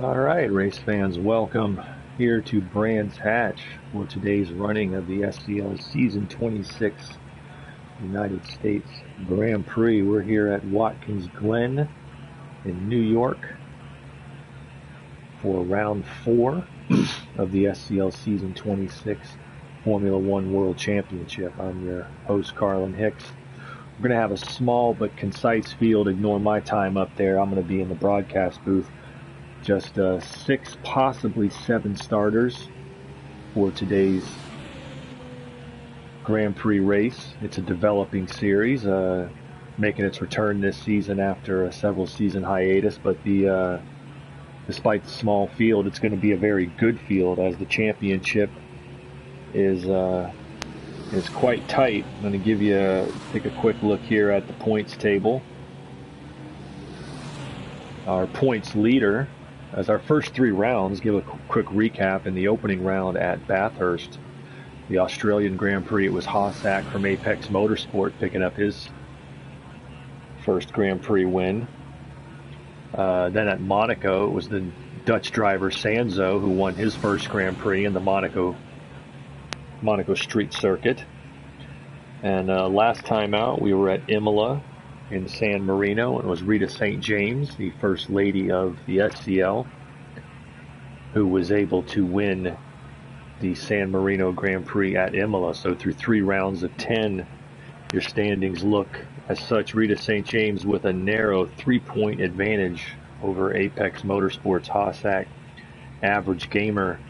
All right, race fans, welcome here to Brands Hatch for today's running of the SCL Season 26 United States Grand Prix. We're here at Watkins Glen in New York for round 4 of the SCL Season 26 Formula One World Championship. I'm your host, Carlin Hicks. We're going to have a small but concise field. Ignore my time up there. I'm going to be in the broadcast booth. Just 6, possibly 7 starters for today's Grand Prix race. It's a developing series, making its return this season after a several season hiatus, but despite the small field, it's going to be a very good field as the championship is quite tight. I'm going to take a quick look here at the points table. Our points leader, as our first 3 rounds, give a quick recap. In the opening round at Bathurst, the Australian Grand Prix, it was Hossack from Apex Motorsport picking up his first Grand Prix win. Then at Monaco, it was the Dutch driver Sanzo who won his first Grand Prix in the Monaco Street Circuit. And last time out, we were at Imola in San Marino, and it was Rita St. James, the First Lady of the SCL, who was able to win the San Marino Grand Prix at Imola. So through 3 rounds of 10, your standings look as such. Rita St. James with a narrow 3-point advantage over Apex Motorsports' Hossack. Average Gamer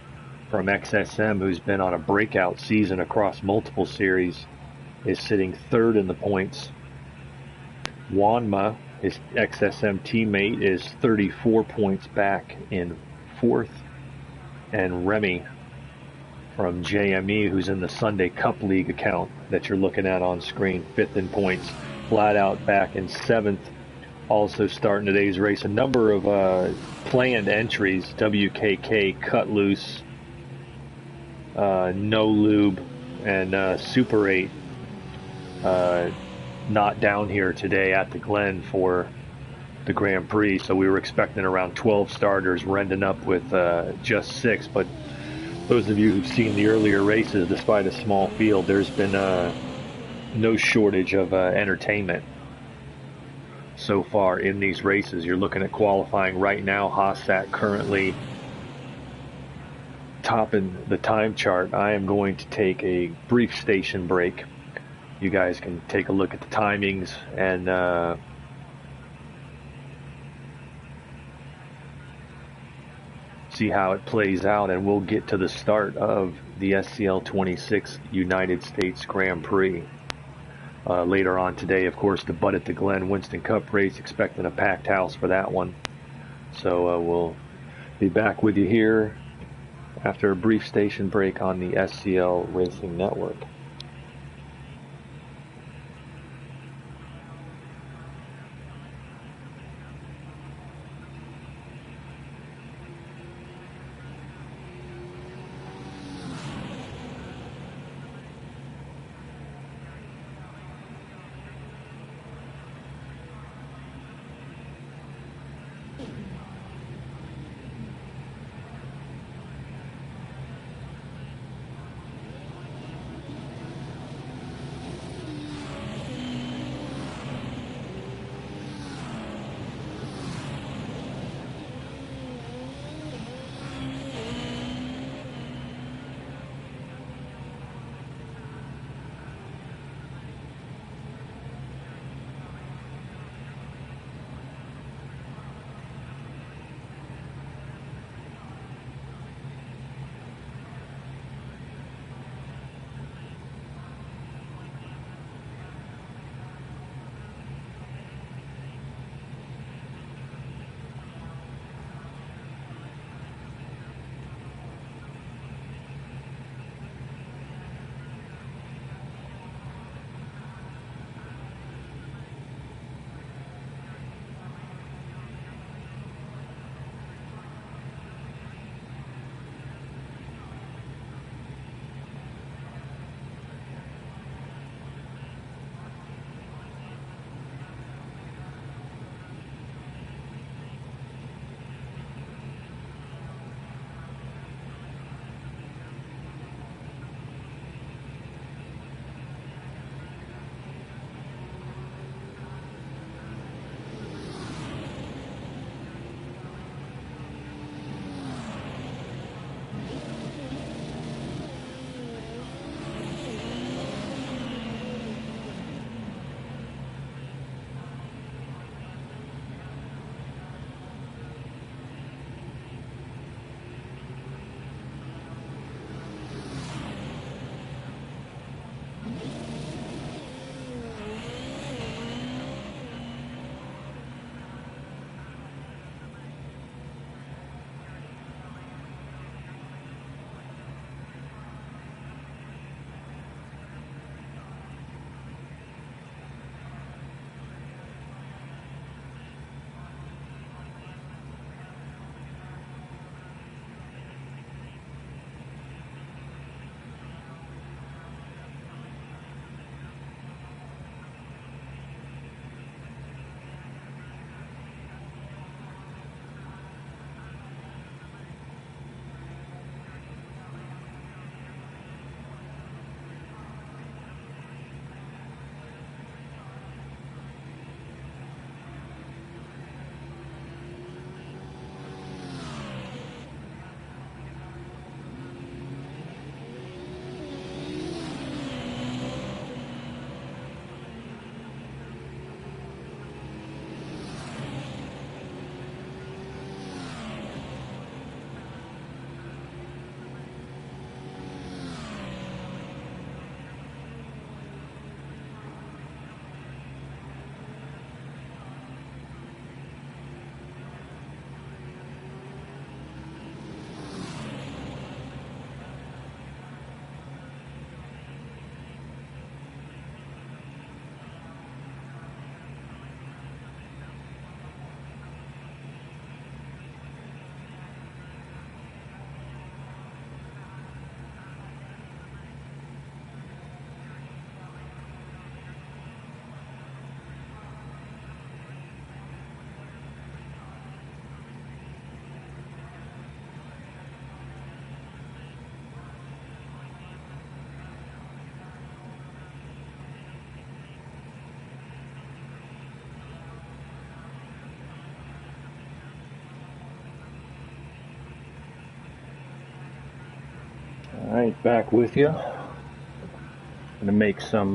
from XSM, who's been on a breakout season across multiple series, is sitting 3rd in the points. Wanma, his XSM teammate, is 34 points back in 4th. And Remy from JME, who's in the Sunday Cup League account that you're looking at on screen, 5th in points, flat out back in 7th. Also starting today's race, a number of planned entries: WKK, Cut Loose, No Lube, and Super 8. Not down here today at the Glen for the Grand Prix, so we were expecting around 12 starters. We're ending up with just 6, but those of you who've seen the earlier races, despite a small field, there's been no shortage of entertainment so far in these races. You're looking at qualifying right now. Hossack currently topping the time chart. I am going to take a brief station break. You guys can take a look at the timings and see how it plays out, and we'll get to the start of the SCL 26 United States Grand Prix. Later on today, of course, the Bud at the Glen Winston Cup race, expecting a packed house for that one. So we'll be back with you here after a brief station break on the SCL Racing Network. Alright, back with you. I'm going to make some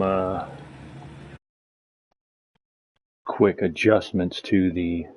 quick adjustments to the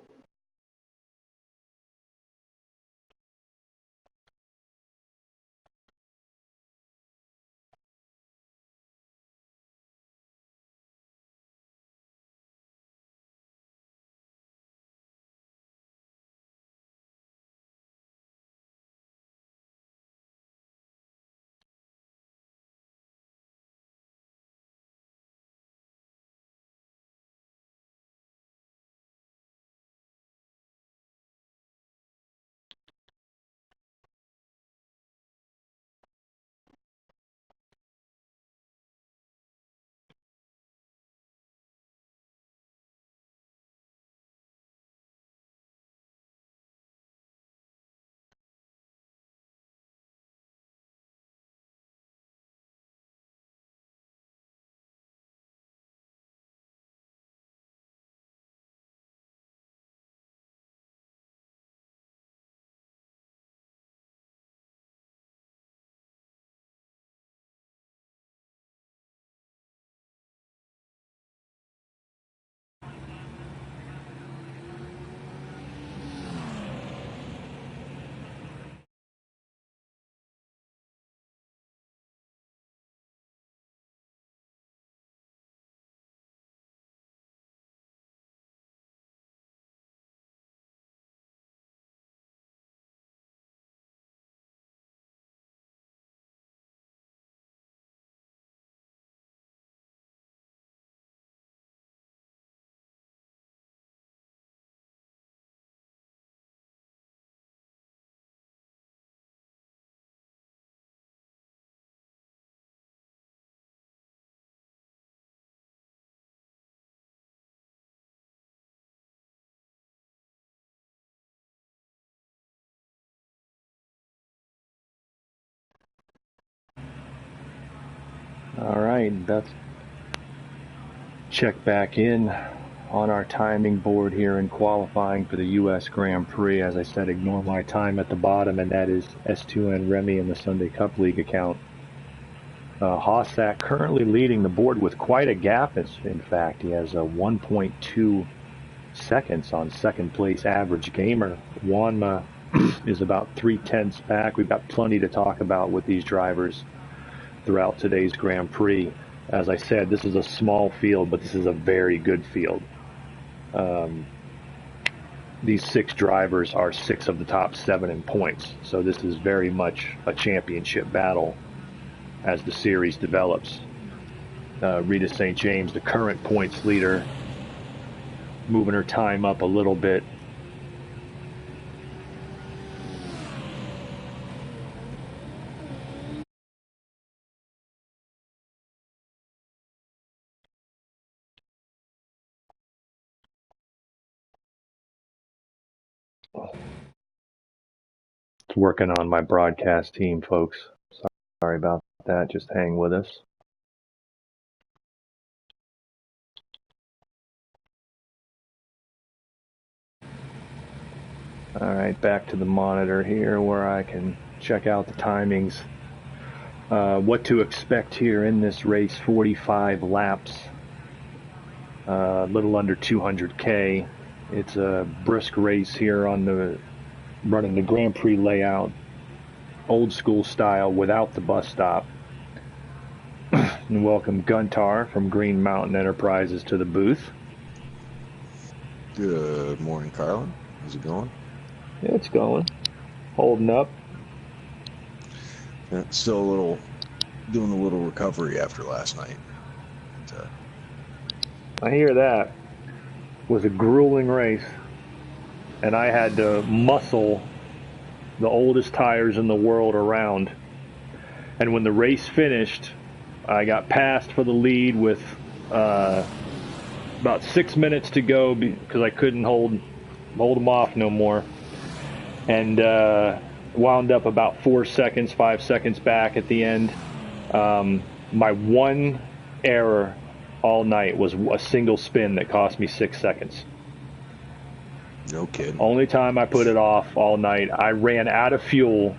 Alright, that's check back in on our timing board here in qualifying for the US Grand Prix. As I said, ignore my time at the bottom, and that is S2N Remy in the Sunday Cup League account. Hossack currently leading the board with quite a gap. In fact, he has a 1.2 seconds on second place average gamer. Wanma is about 3/10 back. We've got plenty to talk about with these drivers throughout today's Grand Prix. As I said, this is a small field, but this is a very good field. These 6 drivers are 6 of the top 7 in points, so this is very much a championship battle as the series develops. Rita St. James, the current points leader, moving her time up a little bit. It's working on my broadcast team, folks. Sorry about that. Just hang with us. All right, back to the monitor here where I can check out the timings. What to expect here in this race, 45 laps, a little under 200K. It's a brisk race here on running the Grand Prix layout, old school style without the bus stop. And welcome Guntar from Green Mountain Enterprises to the booth. Good morning, Carlin. How's it going? Yeah, it's going. Holding up. Yeah, still doing a little recovery after last night. I hear that. It was a grueling race, and I had to muscle the oldest tires in the world around. And when the race finished, I got passed for the lead with about 6 minutes to go because I couldn't hold them off no more. And wound up about 4 seconds, 5 seconds back at the end. My one error all night was a single spin that cost me 6 seconds. No kidding. Only time I put it off all night. I ran out of fuel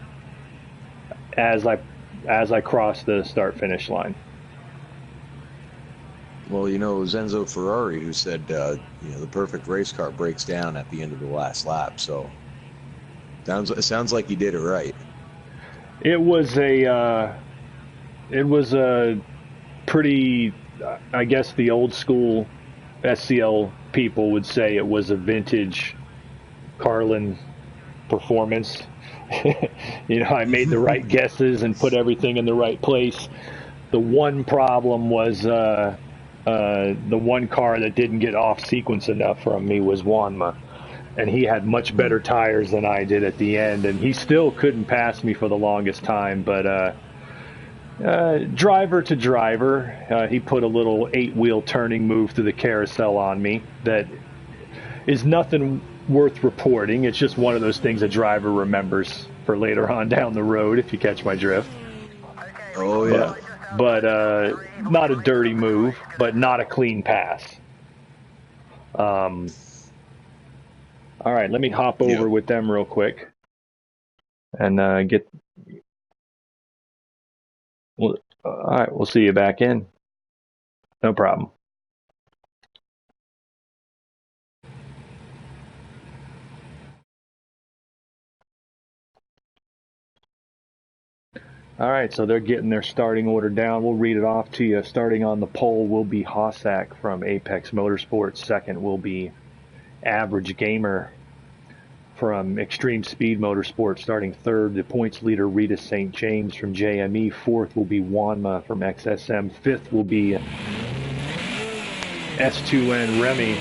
as I as I crossed the start-finish line. Well, Enzo Ferrari, who said, the perfect race car breaks down at the end of the last lap. So it sounds like you did it right. It was a pretty, I guess the old school SCL people would say it was a vintage Carlin performance. I made the right guesses and put everything in the right place. The one problem was the one car that didn't get off sequence enough from me was Wanma. And he had much better tires than I did at the end, and he still couldn't pass me for the longest time. But driver to driver, he put a little 8-wheel turning move through the carousel on me that is nothing worth reporting. It's just one of those things a driver remembers for later on down the road, if you catch my drift. Oh, yeah. But not a dirty move, but not a clean pass. All right, let me hop over with them real quick and get. Well, all right, we'll see you back in. No problem. All right, so they're getting their starting order down. We'll read it off to you. Starting on the pole will be Hossack from Apex Motorsports. Second will be Average Gamer from Extreme Speed Motorsports. Starting third, the points leader Rita St. James from JME. Fourth will be Wanma from XSM. Fifth will be S2N Remy.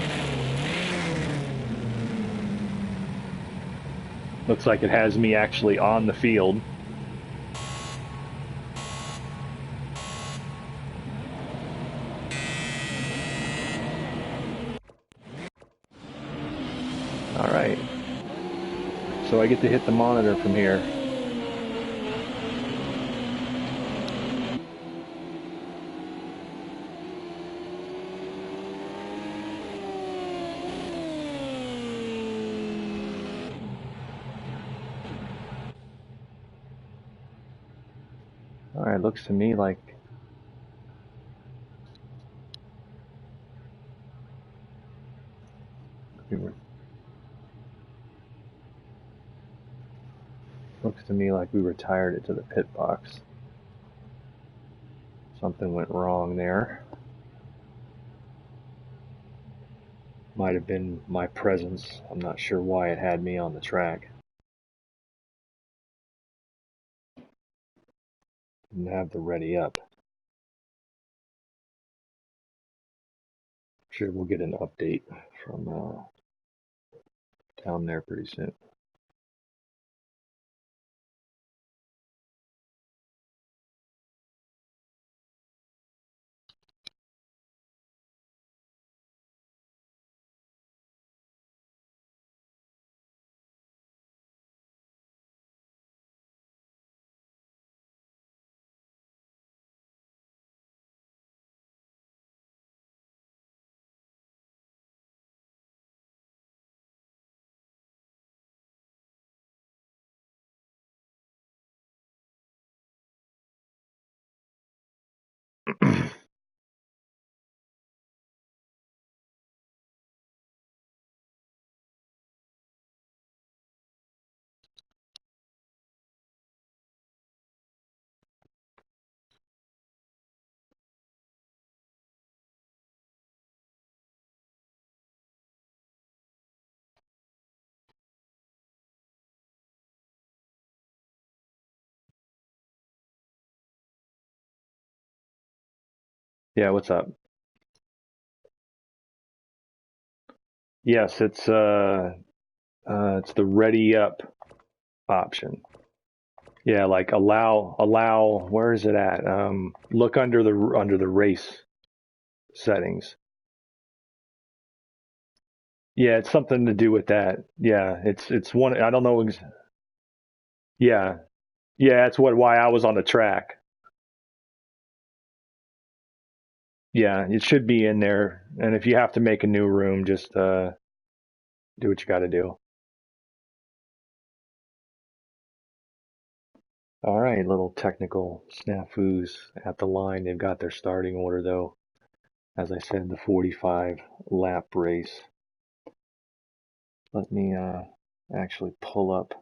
Looks like it has me actually on the field. All right. So I get to hit the monitor from here. All right, looks to me like we retired it to the pit box. Something went wrong there. Might have been my presence. I'm not sure why it had me on the track. Didn't have the ready up. Sure, we'll get an update from down there pretty soon. Yeah, what's up? Yes, it's the ready up option. Yeah, like allow. Where is it at? Look under the race settings. Yeah, it's something to do with that. Yeah, it's one. I don't know. Yeah, yeah, that's why I was on the track. Yeah, it should be in there. And if you have to make a new room, just do what you got to do. All right, little technical snafus at the line. They've got their starting order though. As I said, the 45 lap race. Let me actually pull up.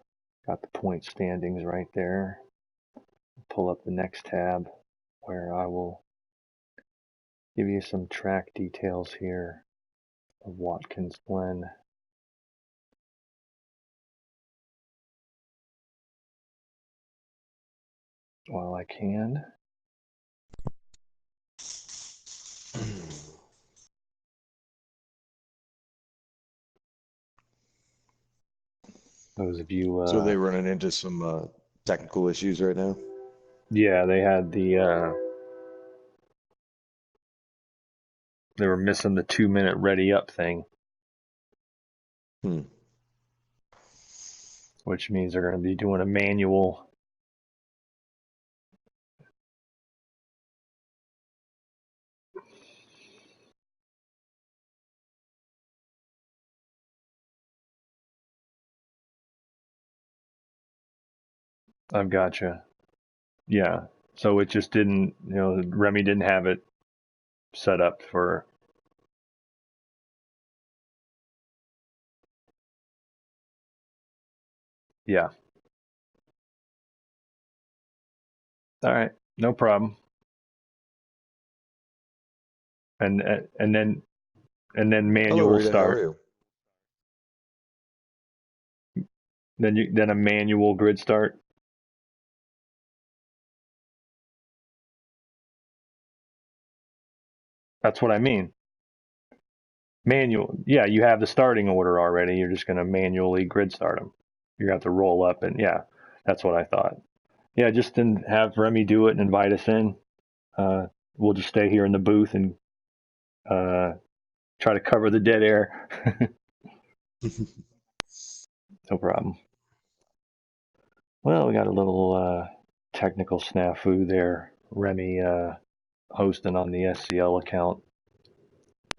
Got the point standings right there. Pull up the next tab where I will give you some track details here of Watkins Glen. While I can. Those of you, So they running into some technical issues right now? yeah, they had they were missing the 2-minute ready up thing, Hmm. which means they're going to be doing a manual. I've gotcha. Yeah. So it just didn't, Remy didn't have it set up for. Yeah. All right. No problem. And and then Hello, manual Rita. How are start. you? Then a manual grid start. That's what I mean. Manual. Yeah, you have the starting order already. You're just going to manually grid start them. You have to roll up and yeah, that's what I thought. Yeah, just didn't have Remy do it and invite us in. Uh, we'll just stay here in the booth and uh, try to cover the dead air. No problem. Well, we got a little technical snafu there. Remy hosting on the SCL account.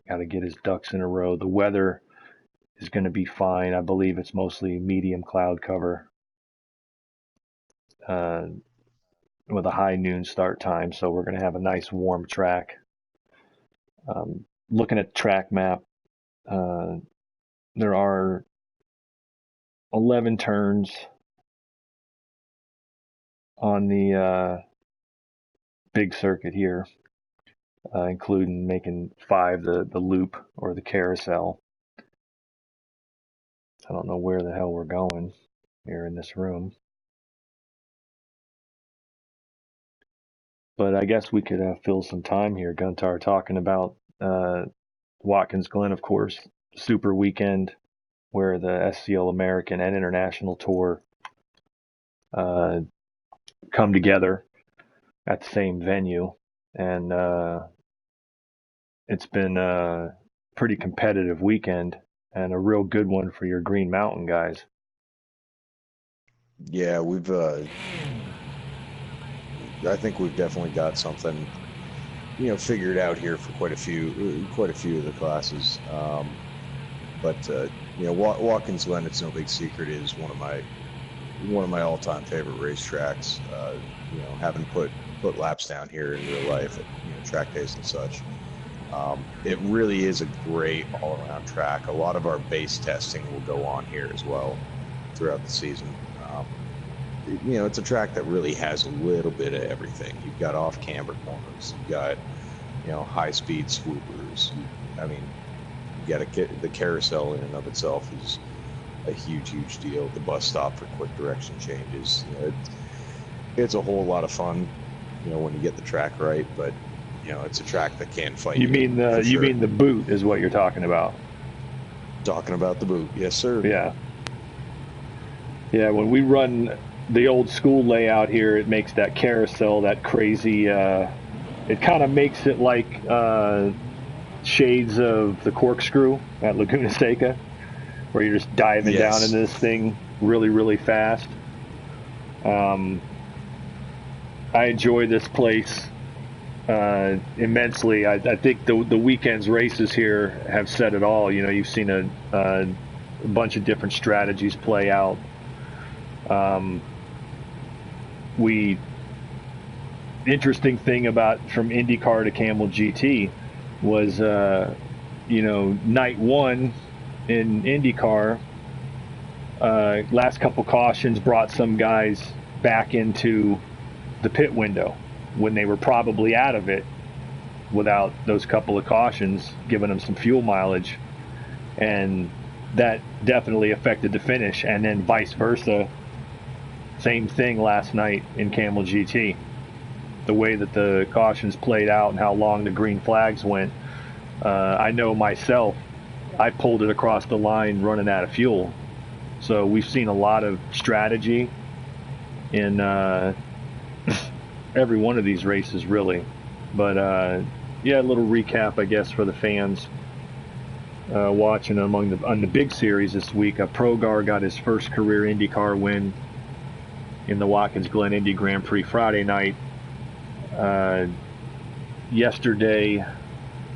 Got to get his ducks in a row. The weather is going to be fine. I believe it's mostly medium cloud cover uh, with a high noon start time. So we're going to have a nice warm track. Looking at the track map, there are 11 turns on the big circuit here, including making 5 the loop or the carousel. I don't know where the hell we're going here in this room. But I guess we could fill some time here, Guntar, talking about Watkins Glen, of course, super weekend where the SCL American and International Tour uh, come together at the same venue. And it's been a pretty competitive weekend and a real good one for your Green Mountain guys. Yeah, I think we've definitely got something, figured out here for quite a few of the classes. But Watkins Glen, it's no big secret, is one of my all-time favorite racetracks. Having put laps down here in real life at track days and such. It really is a great all-around track. A lot of our base testing will go on here as well throughout the season. It's a track that really has a little bit of everything. You've got off-camber corners. You've got, high-speed swoopers. You got the carousel in and of itself is a huge deal. The bus stop for quick direction changes. It's a whole lot of fun, when you get the track right. But it's a track that can fight You mean the you mean the boot is what you're talking about? Talking about the boot, yes, sir. Yeah. Yeah, when we run the old school layout here, it makes that carousel that crazy. It kind of makes it like shades of the corkscrew at Laguna Seca, where you're just diving down into this thing really fast. I enjoy this place immensely. I think the weekend's races here have said it all. You've seen a bunch of different strategies play out. we interesting thing about from IndyCar to Camel GT was night one in IndyCar, last couple cautions brought some guys back into the pit window when they were probably out of it without those couple of cautions, giving them some fuel mileage, and that definitely affected the finish. And then vice versa, same thing last night in Camel GT. The way that the cautions played out and how long the green flags went, I know myself, I pulled it across the line running out of fuel. So we've seen a lot of strategy in every one of these races, really. But yeah, a little recap, I guess, for the fans watching on the big series this week. Progar got his first career IndyCar win in the Watkins Glen Indy Grand Prix Friday night. Yesterday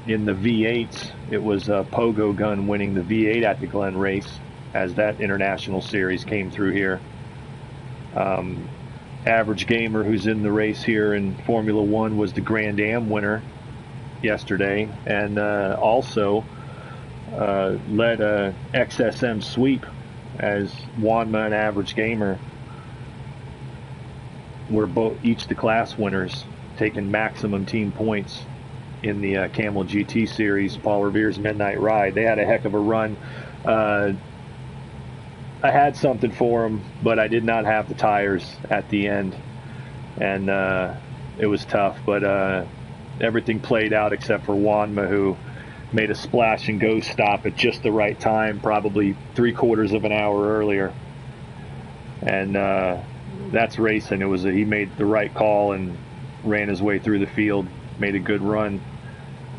in the V8s, it was Pogo Gun winning the V8 at the Glen race as that international series came through here. Average Gamer, who's in the race here in Formula One, was the Grand Am winner yesterday, and also led a XSM sweep as Wanma and Average Gamer were each the class winners, taking maximum team points in the Camel GT series, Paul Revere's Midnight Ride. They had a heck of a run. I had something for them, but I did not have the tires at the end, and it was tough. But everything played out except for Wanma, who made a splash and go stop at just the right time, probably 3/4 of an hour earlier. And that's racing. He made the right call and ran his way through the field, made a good run.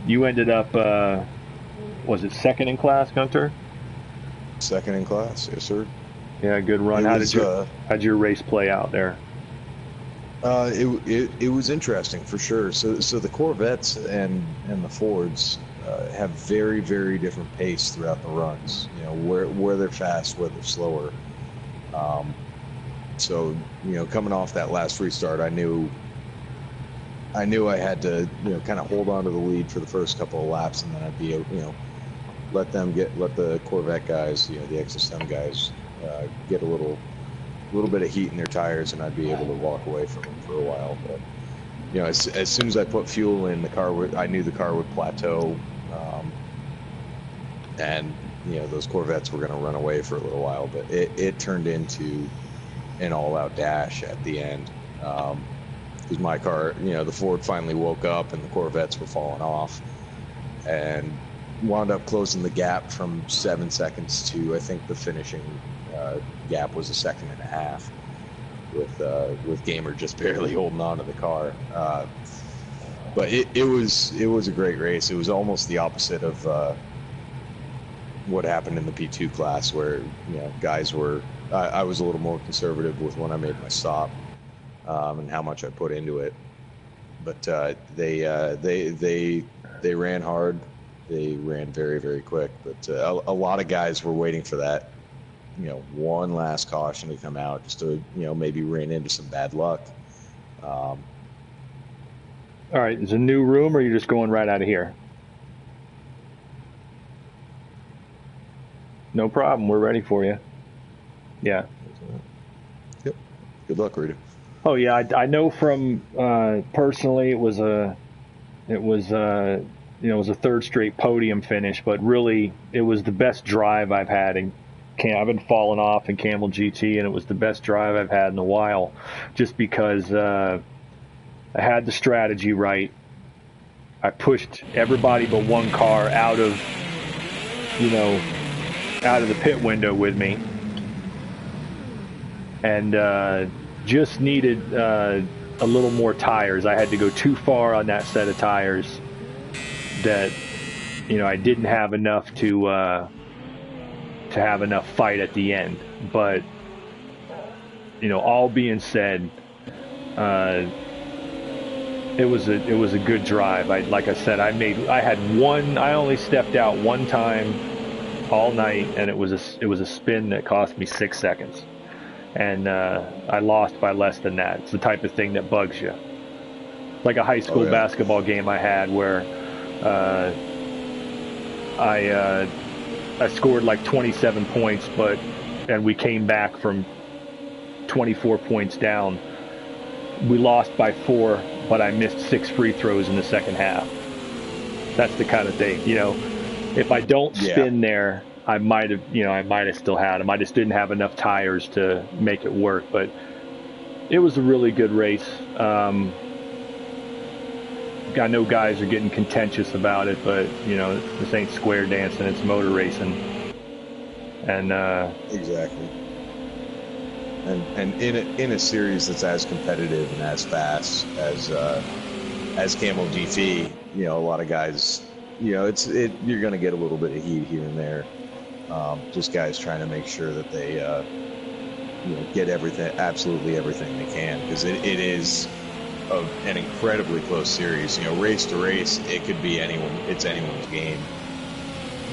You ended up, was it second in class, Gunter? Second in class, yes, sir. Yeah, good run. How'd your race play out there? It was interesting for sure. So the Corvettes and the Fords have very, very different pace throughout the runs. You know, where they're fast, where they're slower. So coming off that last restart, I knew I had to kind of hold on to the lead for the first couple of laps, and then I'd be let the Corvette guys, the XSM guys, get a little bit of heat in their tires, and I'd be able to walk away from them for a while. But as soon as I put fuel in the car, I knew the car would plateau, and those Corvettes were going to run away for a little while. But it turned into an all-out dash at the end, because my car, the Ford finally woke up and the Corvettes were falling off, and wound up closing the gap from 7 seconds to, I think the finishing gap was 1.5 seconds, with Gamer just barely holding on to the car. But it was a great race. It was almost the opposite of what happened in the P2 class, where guys were. I was a little more conservative with when I made my stop, and how much I put into it. But they ran hard. They ran very, very quick. But a lot of guys were waiting for that, one last caution to come out, just to maybe ran into some bad luck. All right, is a new room, or are you just going right out of here? No problem. We're ready for you. Yeah. Yep. Good luck, Rita. Oh yeah, I know from personally it was a third straight podium finish, but really it was the best drive I've had I've been falling off in Camel GT, and it was the best drive I've had in a while, just because I had the strategy right. I pushed everybody but one car out of the pit window with me, and just needed a little more tires. I had to go too far on that set of tires that I didn't have enough to have enough fight at the end. But all being said, it was a good drive. Like I said, I only stepped out one time all night, and it was a spin that cost me 6 seconds. and I lost by less than that. It's the type of thing that bugs you. Like a high school basketball game I had where I scored like 27 points, and we came back from 24 points down. We lost by 4, but I missed 6 free throws in the second half. That's the kind of thing, if I don't spin there, I might have still had them. I just didn't have enough tires to make it work, but it was a really good race. I know guys are getting contentious about it, but this ain't square dancing, it's motor racing. And exactly. And in a series that's as competitive and as fast as Camel GT, a lot of guys, you're going to get a little bit of heat here and there. Just guys trying to make sure that they get absolutely everything they can, because it is an incredibly close series. Race to race, it could be it's anyone's game.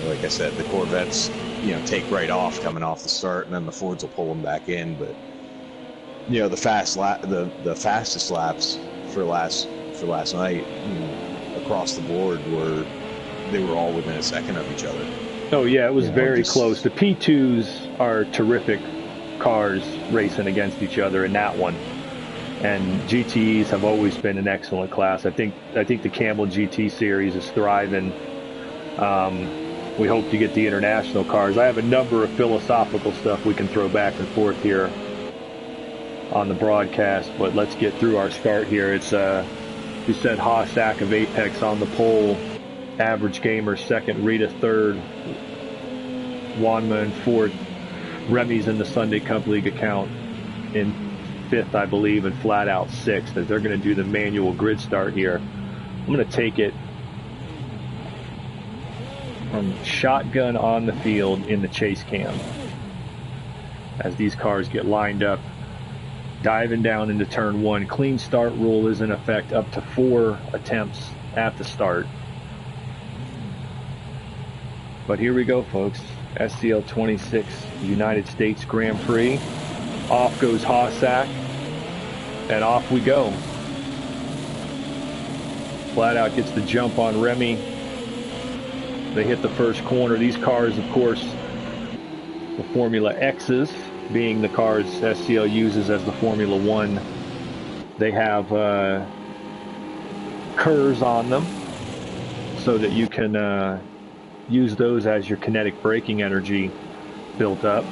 Like I said, the Corvettes take right off coming off the start, and then the Fords will pull them back in. But the fastest laps for last night, across the board, they were all within a second of each other. Oh yeah, it was very close. The P2s are terrific cars racing against each other in that one, and GTEs have always been an excellent class. I think the Camel GT series is thriving. We hope to get the international cars. I have a number of philosophical stuff we can throw back and forth here on the broadcast, but let's get through our start here. It's we said Hossack of Apex on the pole, Average Gamer second, Rita third, Wanma in fourth, Remy's in the Sunday Cup League account in fifth, I believe, and Flat Out sixth. As they're going to do the manual grid start here. I'm going to take it from shotgun on the field in the chase cam as these cars get lined up, diving down into turn 1. Clean start rule is in effect up to 4 attempts at the start. But here we go, folks. SCL 26 United States Grand Prix. Off goes Hossack, and off we go. Flat Out gets the jump on Remy. They hit the first corner. These cars, of course, the Formula X's, being the cars SCL uses as the Formula 1, they have curves on them so that you can use those as your kinetic braking energy built up.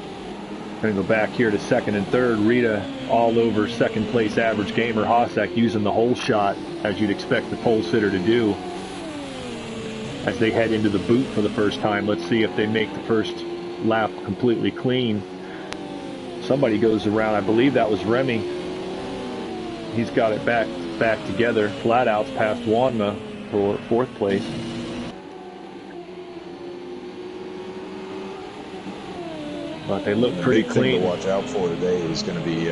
Going to go back here to second and third. Rita all over second place Average Gamer. Hossack using the hole shot, as you'd expect the pole sitter to do, as they head into the boot for the first time. Let's see if they make the first lap completely clean. Somebody goes around. I believe that was Remy. He's got it back together. Flat Out's past Wanma for fourth place. But they look pretty clean. The big thing to watch out for today is going to be,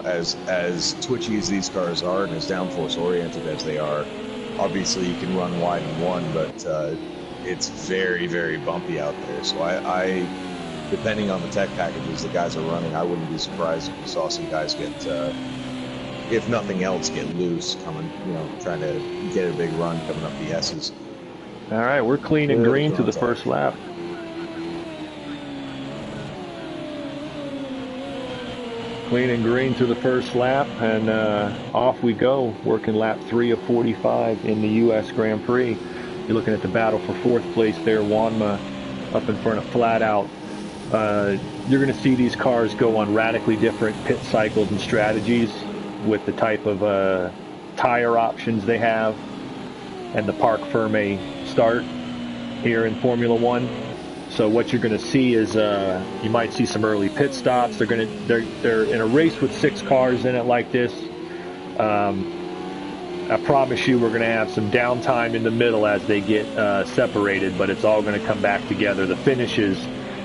as twitchy as these cars are and as downforce oriented as they are, obviously you can run wide in one, but it's very, very bumpy out there. So I depending on the tech packages the guys are running, I wouldn't be surprised if we saw some guys get, if nothing else, get loose coming, trying to get a big run coming up the S's. All right, we're clean and green to the first lap. Clean and green to the first lap, and off we go, working lap 3 of 45 in the U.S. Grand Prix. You're looking at the battle for fourth place there. Wanma up in front of Flat Out. You're going to see these cars go on radically different pit cycles and strategies with the type of tire options they have and the Parc Ferme start here in Formula One. So what you're going to see is you might see some early pit stops. They're in a race with 6 cars in it like this. I promise you we're going to have some downtime in the middle as they get separated, but it's all going to come back together. The finishes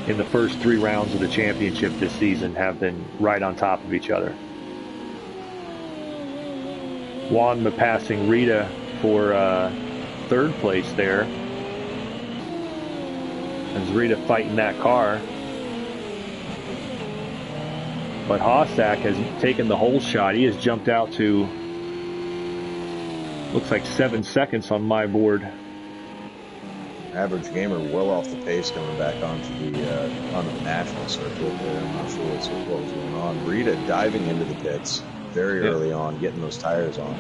in the first 3 rounds of the championship this season have been right on top of each other. Wanma passing Rita for third place there. As Rita fighting that car. But Hossack has taken the whole shot. He has jumped out to, looks like 7 seconds on my board. Average Gamer well off the pace coming back onto the national circuit there. I'm not sure what was going on. Rita diving into the pits very early on, getting those tires on.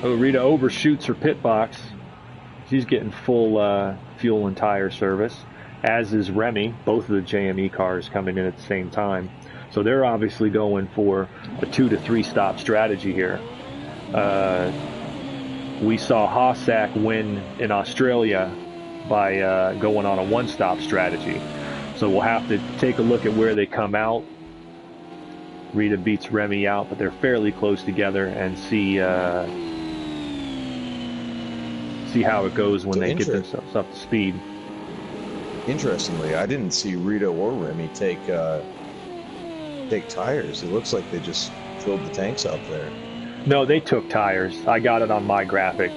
Oh, Rita overshoots her pit box. She's getting full fuel and tire service, as is Remy. Both of the JME cars coming in at the same time. So they're obviously going for a 2 to 3 stop strategy here. We saw Hossack win in Australia by going on a 1-stop strategy. So we'll have to take a look at where they come out. Rita beats Remy out, but they're fairly close together, and see how it goes when they get themselves up to speed. Interestingly, I didn't see Rita or Remy take tires. It looks like they just filled the tanks up there. No, they took tires. I got it on my graphic.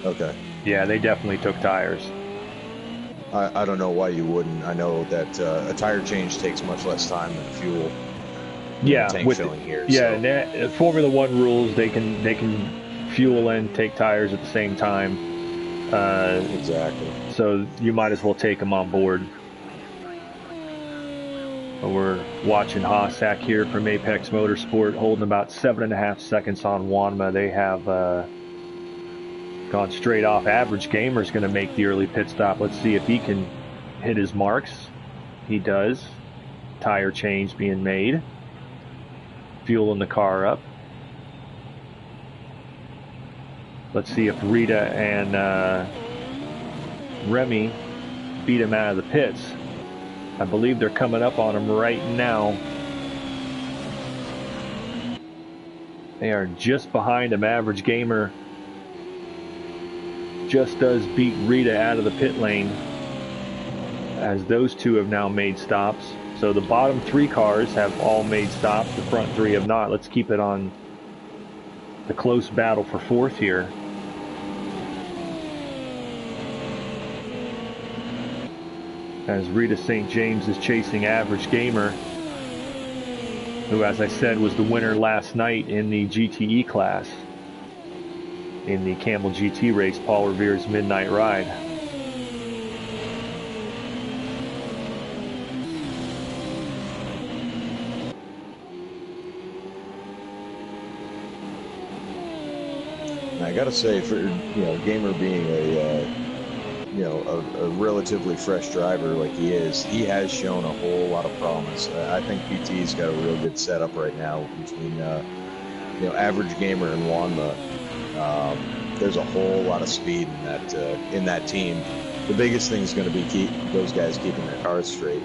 Okay. Yeah, they definitely took tires. I don't know why you wouldn't. I know that a tire change takes much less time than fuel. Yeah, tank filling here. Yeah, so. Formula One rules, they can fuel and take tires at the same time. Exactly. So you might as well take them on board. We're watching Hossack here from Apex Motorsport, holding about 7.5 seconds on Wanma. They have gone straight off. Average Gamer's going to make the early pit stop. Let's see if he can hit his marks. He does. Tire change being made. Fueling the car up. Let's see if Rita and Remy beat him out of the pits. I believe they're coming up on him right now. They are just behind him. Average Gamer just does beat Rita out of the pit lane, as those two have now made stops. So the bottom 3 cars have all made stops. The front 3 have not. Let's keep it on the close battle for 4th here. As Rita St. James is chasing Average Gamer, who, as I said, was the winner last night in the GTE class in the Camel GT race, Paul Revere's Midnight Ride. I gotta say, for Gamer being a relatively fresh driver like he is, he has shown a whole lot of promise. I think PT's got a real good setup right now between Average Gamer and Wanma. There's a whole lot of speed in that team. The biggest thing is going to be those guys keeping their cars straight.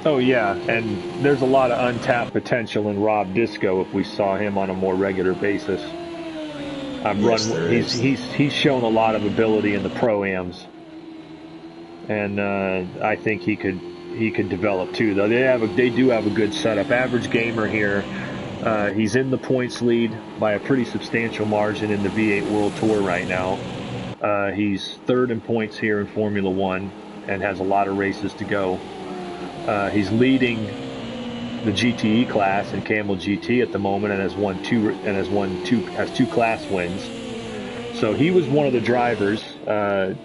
Oh yeah, and there's a lot of untapped potential in Rob Disco if we saw him on a more regular basis. He's shown a lot of ability in the Pro-Ams, and I think he could develop too. Though they do have a good setup. Average Gamer here, he's in the points lead by a pretty substantial margin in the V8 World Tour right now. He's 3rd in points here in Formula One and has a lot of races to go. He's leading the GTE class in Camel GT at the moment, and has two class wins. So he was one of the drivers. I've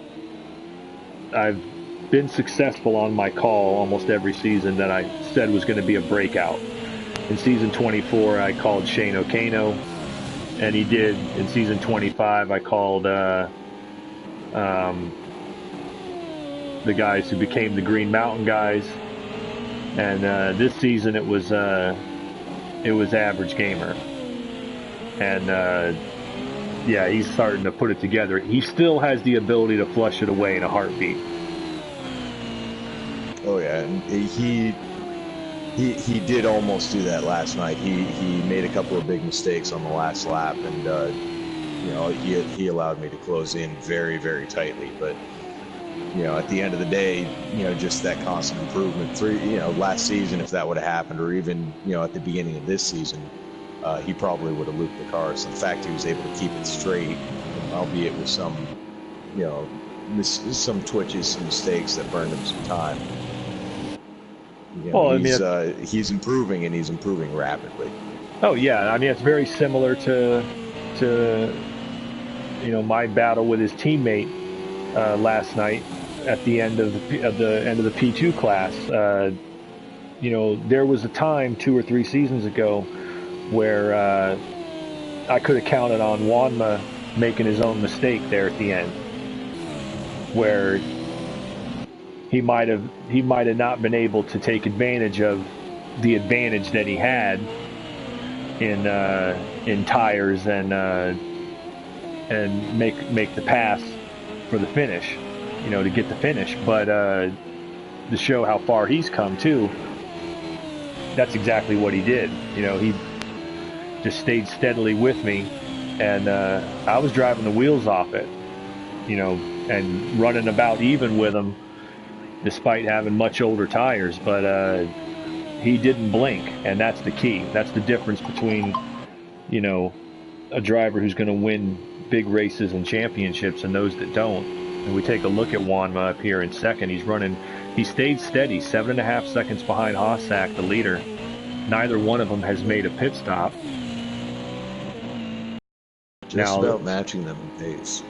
been successful on my call almost every season that I said was going to be a breakout. In season 24, I called Shane O'Kano, and he did. In season 25, I called the guys who became the Green Mountain guys. And this season it was Average Gamer, and yeah, he's starting to put it together. He still has the ability to flush it away in a heartbeat. Oh yeah, and he did almost do that last night. He made a couple of big mistakes on the last lap, and he allowed me to close in very, very tightly, but. At the end of the day, just that constant improvement. Last season, if that would have happened, or even, at the beginning of this season, he probably would have looped the car. So the fact he was able to keep it straight, albeit with some, some twitches, some mistakes that burned him some time. You know, Well, I mean, he's improving, and he's improving rapidly. oh yeah, I mean it's very similar to my battle with his teammate last night at the end of the P2 class. There was a time 2 or 3 seasons ago where I could have counted on Wanma making his own mistake there at the end, where he might have not been able to take advantage of the advantage that he had in tires and make the pass for the finish, to get the finish. But to show how far he's come too, that's exactly what he did. He just stayed steadily with me, and I was driving the wheels off it, and running about even with him, despite having much older tires. But he didn't blink, and that's the key. That's the difference between, a driver who's going to win big races and championships and those that don't. And we take a look at Wanma up here in second. He stayed steady, 7.5 seconds behind Hossack, the leader. Neither one of them has made a pit stop. Just about matching them in pace.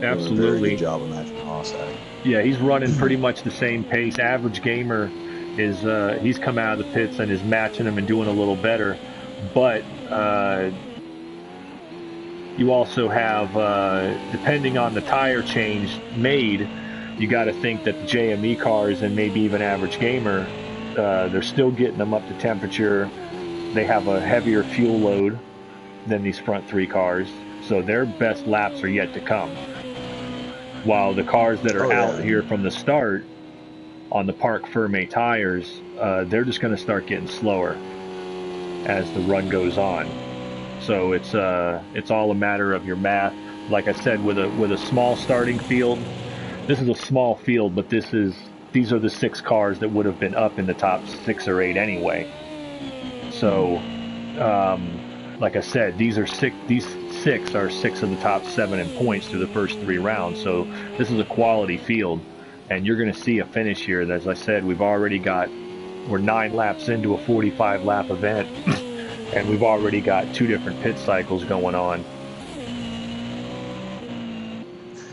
Absolutely. Doing a very good job of matching Hossack. Yeah, he's running pretty much the same pace. Average Gamer is he's come out of the pits and is matching him and doing a little better. But you also have, depending on the tire change made, you got to think that the JME cars and maybe even Average Gamer, they're still getting them up to temperature. They have a heavier fuel load than these front three cars, so their best laps are yet to come. While the cars that are out here from the start on the Park Ferme tires, they're just going to start getting slower as the run goes on. So it's all a matter of your math. Like I said, with a small starting field, this is a small field, but these are the 6 cars that would have been up in the top 6 or 8 anyway. So, like I said, these 6 are 6 of the top 7 in points through the first 3 rounds. So this is a quality field, and you're going to see a finish here. As I said, we're 9 laps into a 45 lap event, and we've already got 2 different pit cycles going on.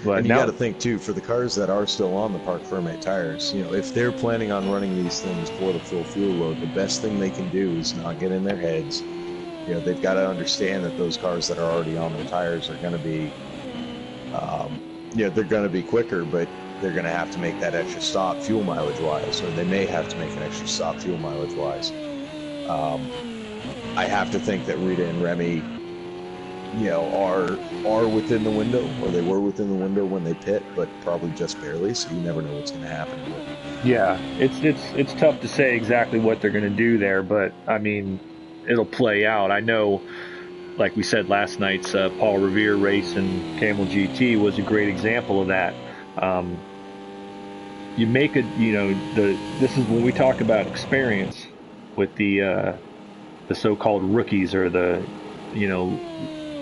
But and you got to think too, for the cars that are still on the Park Ferme tires, if they're planning on running these things for the full fuel load, the best thing they can do is not get in their heads. They've got to understand that those cars that are already on their tires are going to be, they're going to be quicker, but they're going to have to make that extra stop fuel mileage wise, or they may have to make an extra stop fuel mileage wise. I have to think that Rita and Remy, are within the window, or they were within the window when they pit, but probably just barely. So you never know what's going to happen. Yeah, it's tough to say exactly what they're going to do there, but I mean, it'll play out. I know, like we said, last night's Paul Revere race in Camel GT was a great example of that. You make this is when we talk about experience with the so-called rookies, or the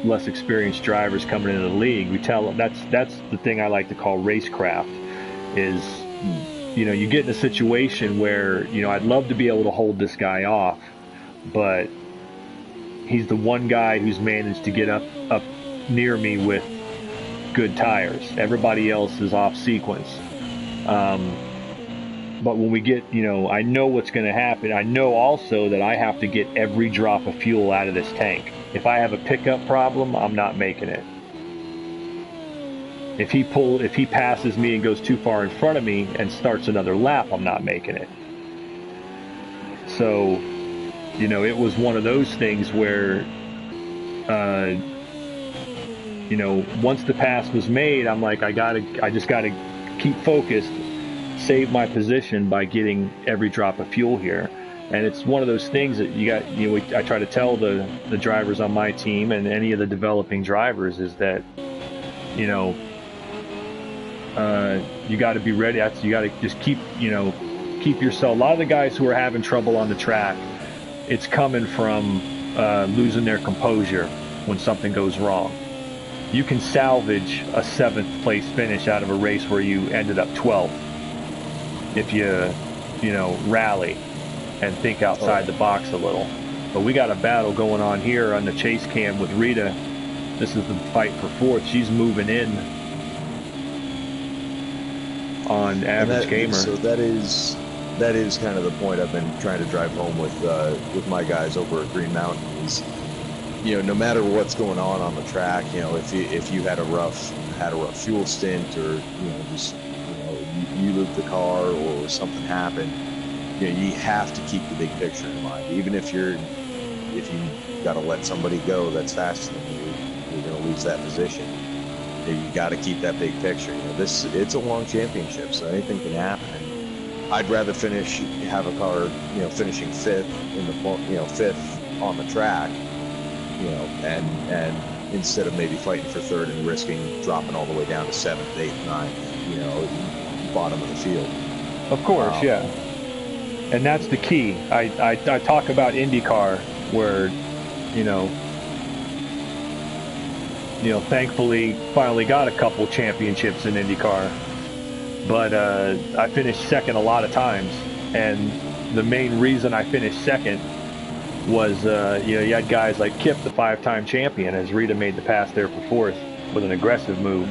less experienced drivers coming into the league. We tell them that's the thing I like to call racecraft. Is you get in a situation where I'd love to be able to hold this guy off, but he's the one guy who's managed to get up near me with good tires. Everybody else is off sequence. But when we get, I know what's going to happen. I know also that I have to get every drop of fuel out of this tank. If I have a pickup problem, I'm not making it. If he passes me and goes too far in front of me and starts another lap, I'm not making it. So, it was one of those things where, once the pass was made, I'm like, I just gotta keep focused, save my position by getting every drop of fuel here. And it's one of those things that I try to tell the drivers on my team and any of the developing drivers is that, you got to be ready. You got to just keep yourself. A lot of the guys who are having trouble on the track, it's coming from losing their composure when something goes wrong. You can salvage a 7th place finish out of a race where you ended up 12th if rally and think outside the box a little. But we got a battle going on here on the chase cam with Rita. This is the fight for fourth. She's moving in on Average Gamer. So that is kind of the point I've been trying to drive home with my guys over at Green Mountain is, no matter what's going on the track, if you had a rough fuel stint, or just you looped the car or something happened, you have to keep the big picture in mind. Even if you got to let somebody go that's faster than you, you're going to lose that position. You got to keep that big picture. It's a long championship, so anything can happen. And I'd rather have a car, finishing fifth fifth on the track, and instead of maybe fighting for third and risking dropping all the way down to seventh, eighth, ninth, bottom of the field. Of course, yeah. And that's the key. I talk about IndyCar where, thankfully finally got a couple championships in IndyCar. But I finished second a lot of times. And the main reason I finished second was, you had guys like Kip, the 5-time champion, as Rita made the pass there for fourth with an aggressive move.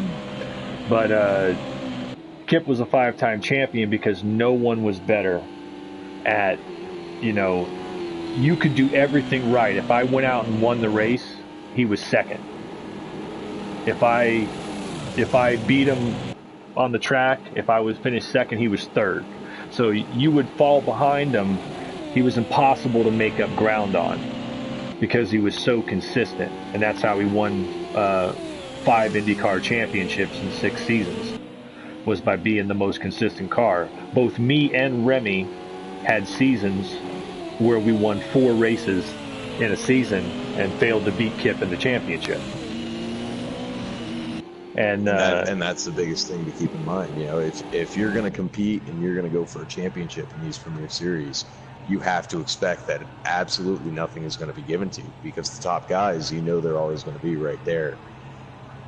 But Kip was a 5-time champion because no one was better at, you could do everything right. If I went out and won the race, he was second. If I beat him on the track, if I was finished second, he was third. So you would fall behind him. He was impossible to make up ground on because he was so consistent. And that's how he won 5 IndyCar championships in 6 seasons, was by being the most consistent car. Both me and Remy had seasons where we won 4 races in a season and failed to beat Kip in the championship. And that's the biggest thing to keep in mind. If you're going to compete and you're going to go for a championship in these Premier Series, you have to expect that absolutely nothing is going to be given to you, because the top guys, they're always going to be right there.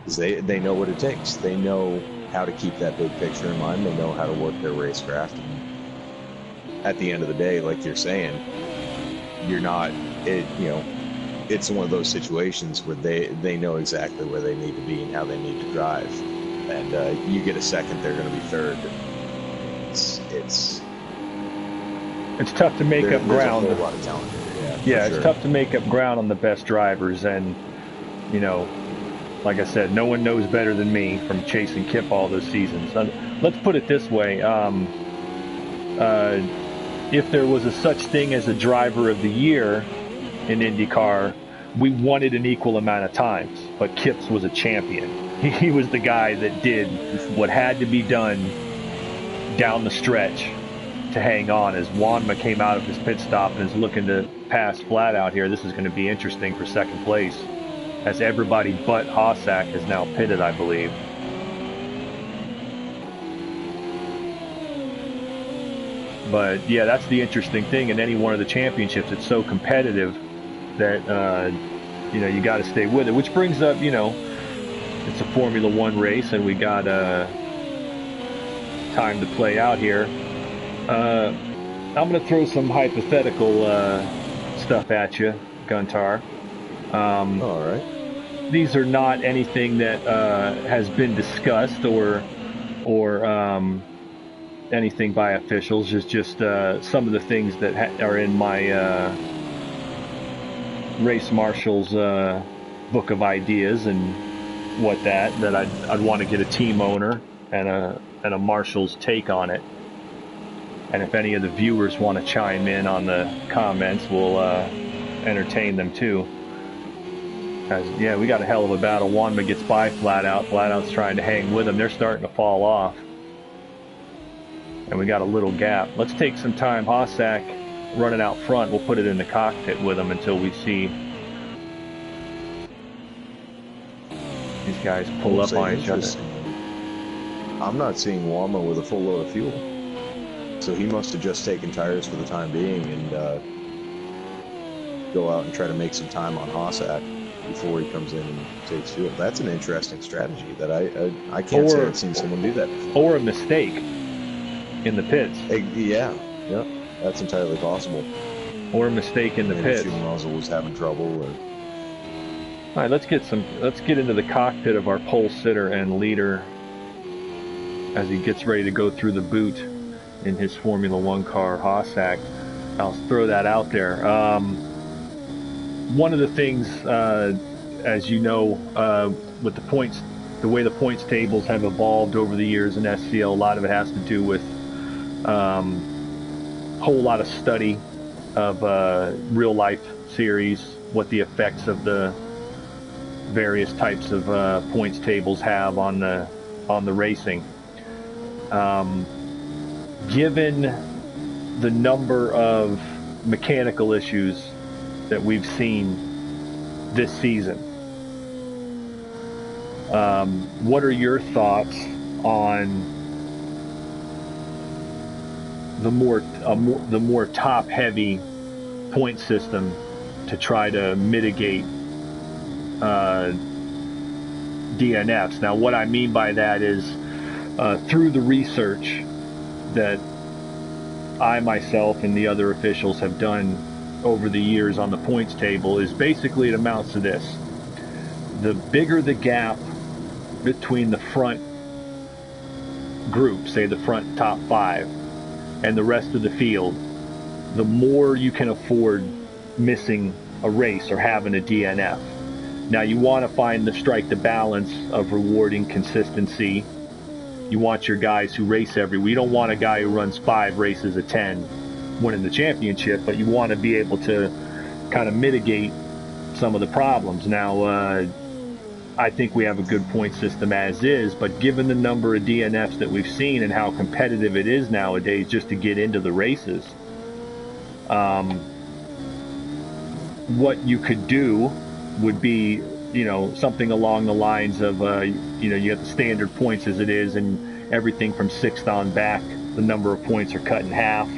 They know what it takes. They know how to keep that big picture in mind. They know how to work their racecraft. And at the end of the day, like you're saying, it's one of those situations where they know exactly where they need to be and how they need to drive. And you get a second, they're going to be third. It's tough to make up ground. There's a whole lot of talent there. Yeah, it's tough to make up ground on the best drivers. And, like I said, no one knows better than me from chasing Kip all those seasons. Let's put it this way. If there was such thing as a driver of the year in IndyCar, we won it an equal amount of times. But Kip's was a champion. He was the guy that did what had to be done down the stretch to hang on. As Wanma came out of his pit stop and is looking to pass flat out here, this is going to be interesting for second place, as everybody but Hossack is now pitted, I believe. But yeah, that's the interesting thing in any one of the championships. It's so competitive that you got to stay with it. Which brings up, it's a Formula One race, and we got time to play out here. I'm going to throw some hypothetical stuff at you, Guntar. All right. These are not anything that has been discussed or anything by officials. It's just some of the things that are in my race marshal's book of ideas and that I'd want to get a team owner and a marshal's take on it. And if any of the viewers want to chime in on the comments, we'll entertain them too. Yeah, we got a hell of a battle. Wanma gets by flat out. Flat out's trying to hang with him. They're starting to fall off. And we got a little gap. Let's take some time. Hossack running out front. We'll put it in the cockpit with him until we see these guys pull up on each other. I'm not seeing Wanma with a full load of fuel. So he must have just taken tires for the time being and go out and try to make some time on Hossack before he comes in and takes fuel. That's an interesting strategy that I can't say I've seen someone do that before. Or a mistake in the pits. Yeah. Yeah, that's entirely possible. or a mistake in the Maybe pits. fuel nozzle was having trouble. Or... All right, let's get into the cockpit of our pole sitter and leader as he gets ready to go through the boot in his Formula One car, Hossack. I'll throw that out there. One of the things, as you know, with the points, the way the points tables have evolved over the years in SCL, a lot of it has to do with a whole lot of study of real life series, what the effects of the various types of points tables have on the racing. Given the number of mechanical issues that we've seen this season, what are your thoughts on the more top heavy point system to try to mitigate DNFs? Now, what I mean by that is through the research that I myself and the other officials have done over the years on the points table, is basically it amounts to this: the bigger the gap between the front group, say the front top 5, and the rest of the field, the more you can afford missing a race or having a DNF. Now, you want to strike the balance of rewarding consistency. You want your guys who race every week. You don't want a guy who runs 5 races of 10 winning the championship, but you want to be able to kind of mitigate some of the problems. Now, I think we have a good point system as is, but given the number of DNFs that we've seen and how competitive it is nowadays just to get into the races, what you could do would be, something along the lines of, you have the standard points as it is, and everything from 6th on back, the number of points are cut in half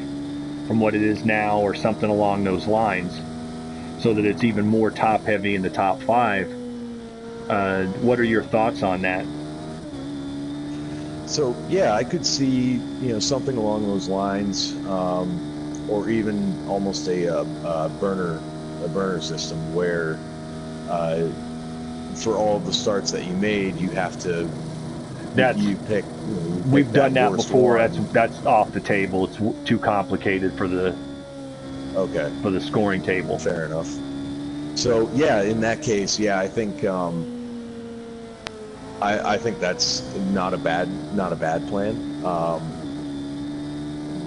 from what it is now, or something along those lines, so that it's even more top heavy in the top 5. What are your thoughts on that? So yeah, I could see something along those lines, or even almost a burner system where for all of the starts that you made, you have to you pick. We've done that before. That's off the table. It's too complicated for the scoring table. Fair enough. So yeah, in that case, yeah, I think I think that's not a bad plan.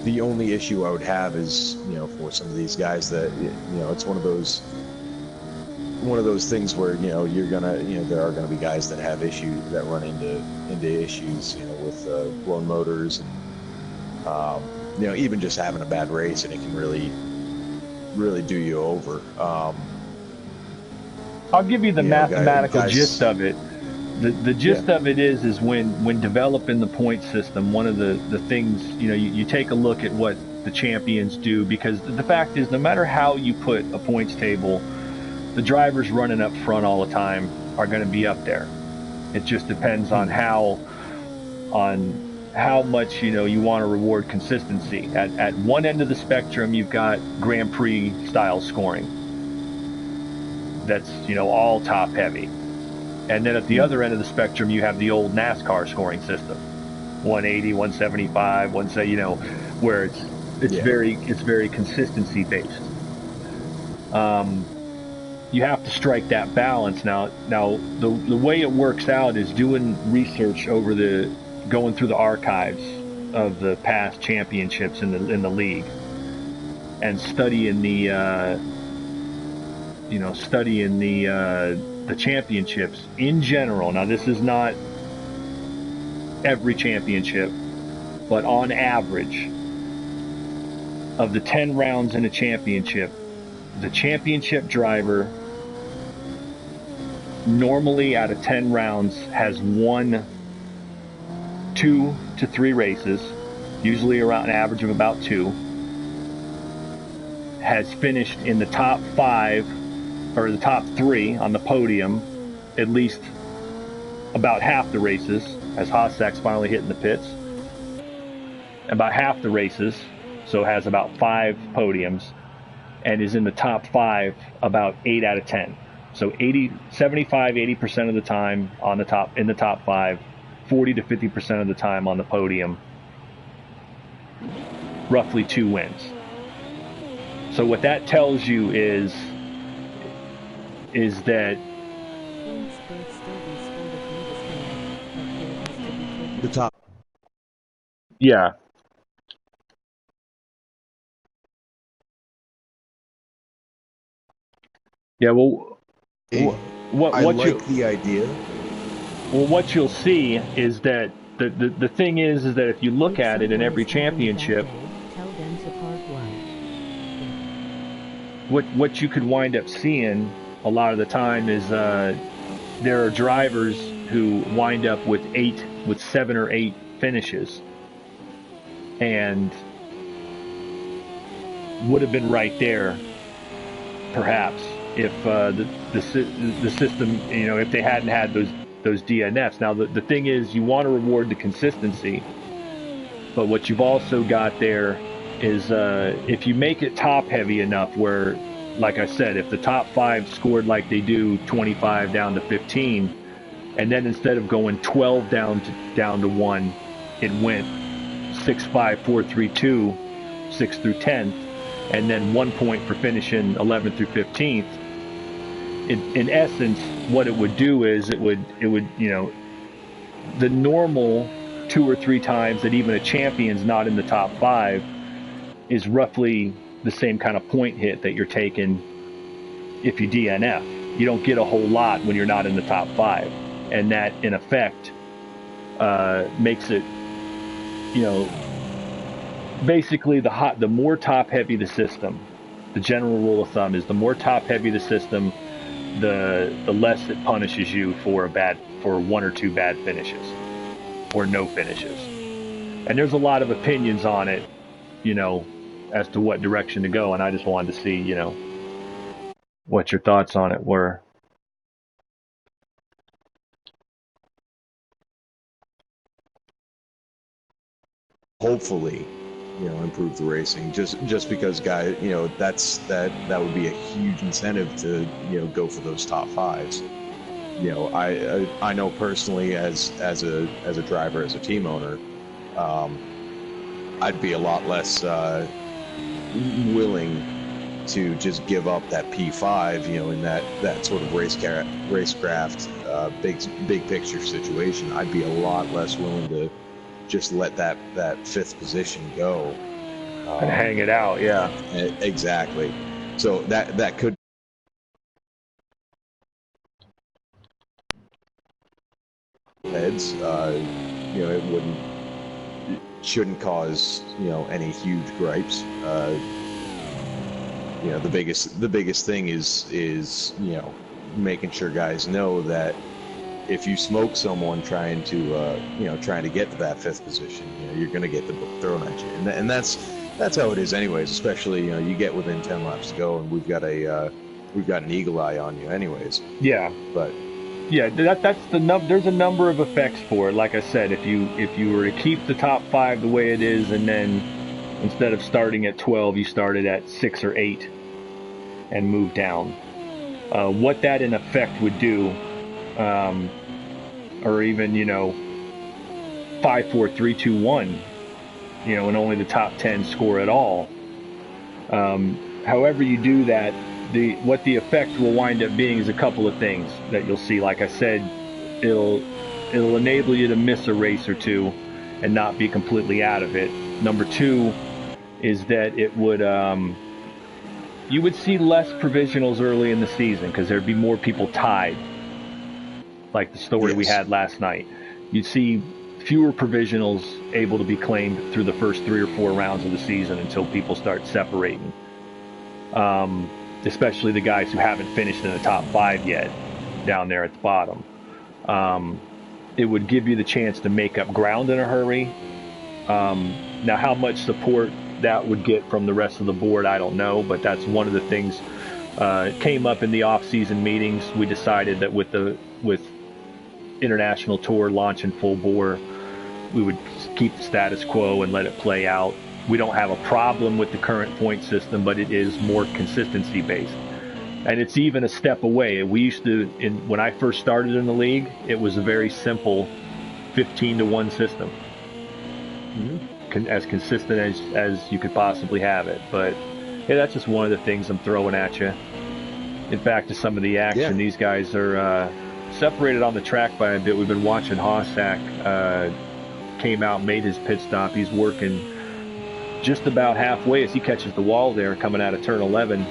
The only issue I would have is for some of these guys that it's one of those things where you're gonna there are gonna be guys that have issues that run into issues with blown motors, and even just having a bad race, and it can really do you over. I'll give you the mathematical gist of it. The gist of it is when developing the point system, one of the things, you take a look at what the champions do, because the fact is, no matter how you put a points table, the drivers running up front all the time are going to be up there. It just depends on how much you want to reward consistency. At one end of the spectrum, you've got Grand Prix style scoring. That's all top heavy. And then at the other end of the spectrum, you have the old NASCAR scoring system, 180, 175, where it's very consistency based. You have to strike that balance. Now the way it works out is doing research going through the archives of the past championships in the league, and studying the championships in general. Now, this is not every championship, but on average, of the 10 rounds in a championship, the championship driver normally out of 10 rounds has won 2 to 3 races, usually around an average of about 2, has finished in the top 5 or the top 3 on the podium at least about half the races, as Hossack's finally hitting the pits, about half the races, so has about 5 podiums, and is in the top 5 about 8 out of 10. So 80% of the time in the top 5, 40 to 50% of the time on the podium, roughly 2 wins. So what that tells you is that The top. yeah. Yeah, well, I like the idea. Well, what you'll see is that the thing is that if you look at it in every championship, what you could wind up seeing a lot of the time is there are drivers who wind up with 7 or 8 finishes, and would have been right there, perhaps, if the system, if they hadn't had those DNFs. Now, the thing is, you want to reward the consistency, but what you've also got there is if you make it top heavy enough where, like I said, if the top 5 scored like they do 25 down to 15, and then instead of going 12 down to 1, it went 6, 5, 4, 3, 2, 6 through 10th, and then 1 point for finishing 11th through 15th. In essence, what it would do is it would the normal 2 or 3 times that even a champion's not in the top 5 is roughly the same kind of point hit that you're taking if you DNF. You don't get a whole lot when you're not in the top 5, and that in effect makes it, basically the more top heavy the system. The general rule of thumb is the more top heavy the system, the less it punishes you for 1 or 2 bad finishes or no finishes. And there's a lot of opinions on it, as to what direction to go, and I just wanted to see, what your thoughts on it were. Hopefully, improve the racing. Just because, guys, that would be a huge incentive to go for those top 5s. I know personally as a driver, as a team owner, I'd be a lot less willing to just give up that P5, in that sort of racecraft, big picture situation. I'd be a lot less willing to just let that 5th position go And hang it out, yeah. Exactly. So that could heads. It shouldn't cause any huge gripes. The biggest thing is making sure guys know that if you smoke someone trying to get to that 5th position, you're going to get the book thrown at you, and that's how it is anyways. Especially you get within 10 laps to go, and we've got an eagle eye on you anyways. Yeah, but yeah, that's there's a number of effects for it. Like I said, if you were to keep the top 5 the way it is, and then instead of starting at 12, you started at 6 or 8 and moved down, what that in effect would do, or even 5, 4, 3, 2, 1, and only the top 10 score at all. However you do that, what the effect will wind up being is a couple of things that you'll see. Like I said, it'll enable you to miss a race or 2 and not be completely out of it. Number 2 is that it would you would see less provisionals early in the season because there'd be more people tied, like the story we had last night. You'd see fewer provisionals able to be claimed through the first 3 or 4 rounds of the season until people start separating. Especially the guys who haven't finished in the top 5 yet, down there at the bottom. It would give you the chance to make up ground in a hurry. Now, how much support that would get from the rest of the board, I don't know, but that's one of the things came up in the off-season meetings. We decided that with International Tour launching full bore, we would keep the status quo and let it play out. we don't have a problem with the current point system, but it is more consistency based. And it's even a step away. We used to, when I first started in the league, it was a very simple 15-to-1 system. As consistent as you could possibly have it. But yeah, that's just one of the things I'm throwing at you. In fact, to some of the action, these guys are separated on the track by a bit. We've been watching Hossack came out, made his pit stop. He's working just about halfway as he catches the wall there coming out of turn 11.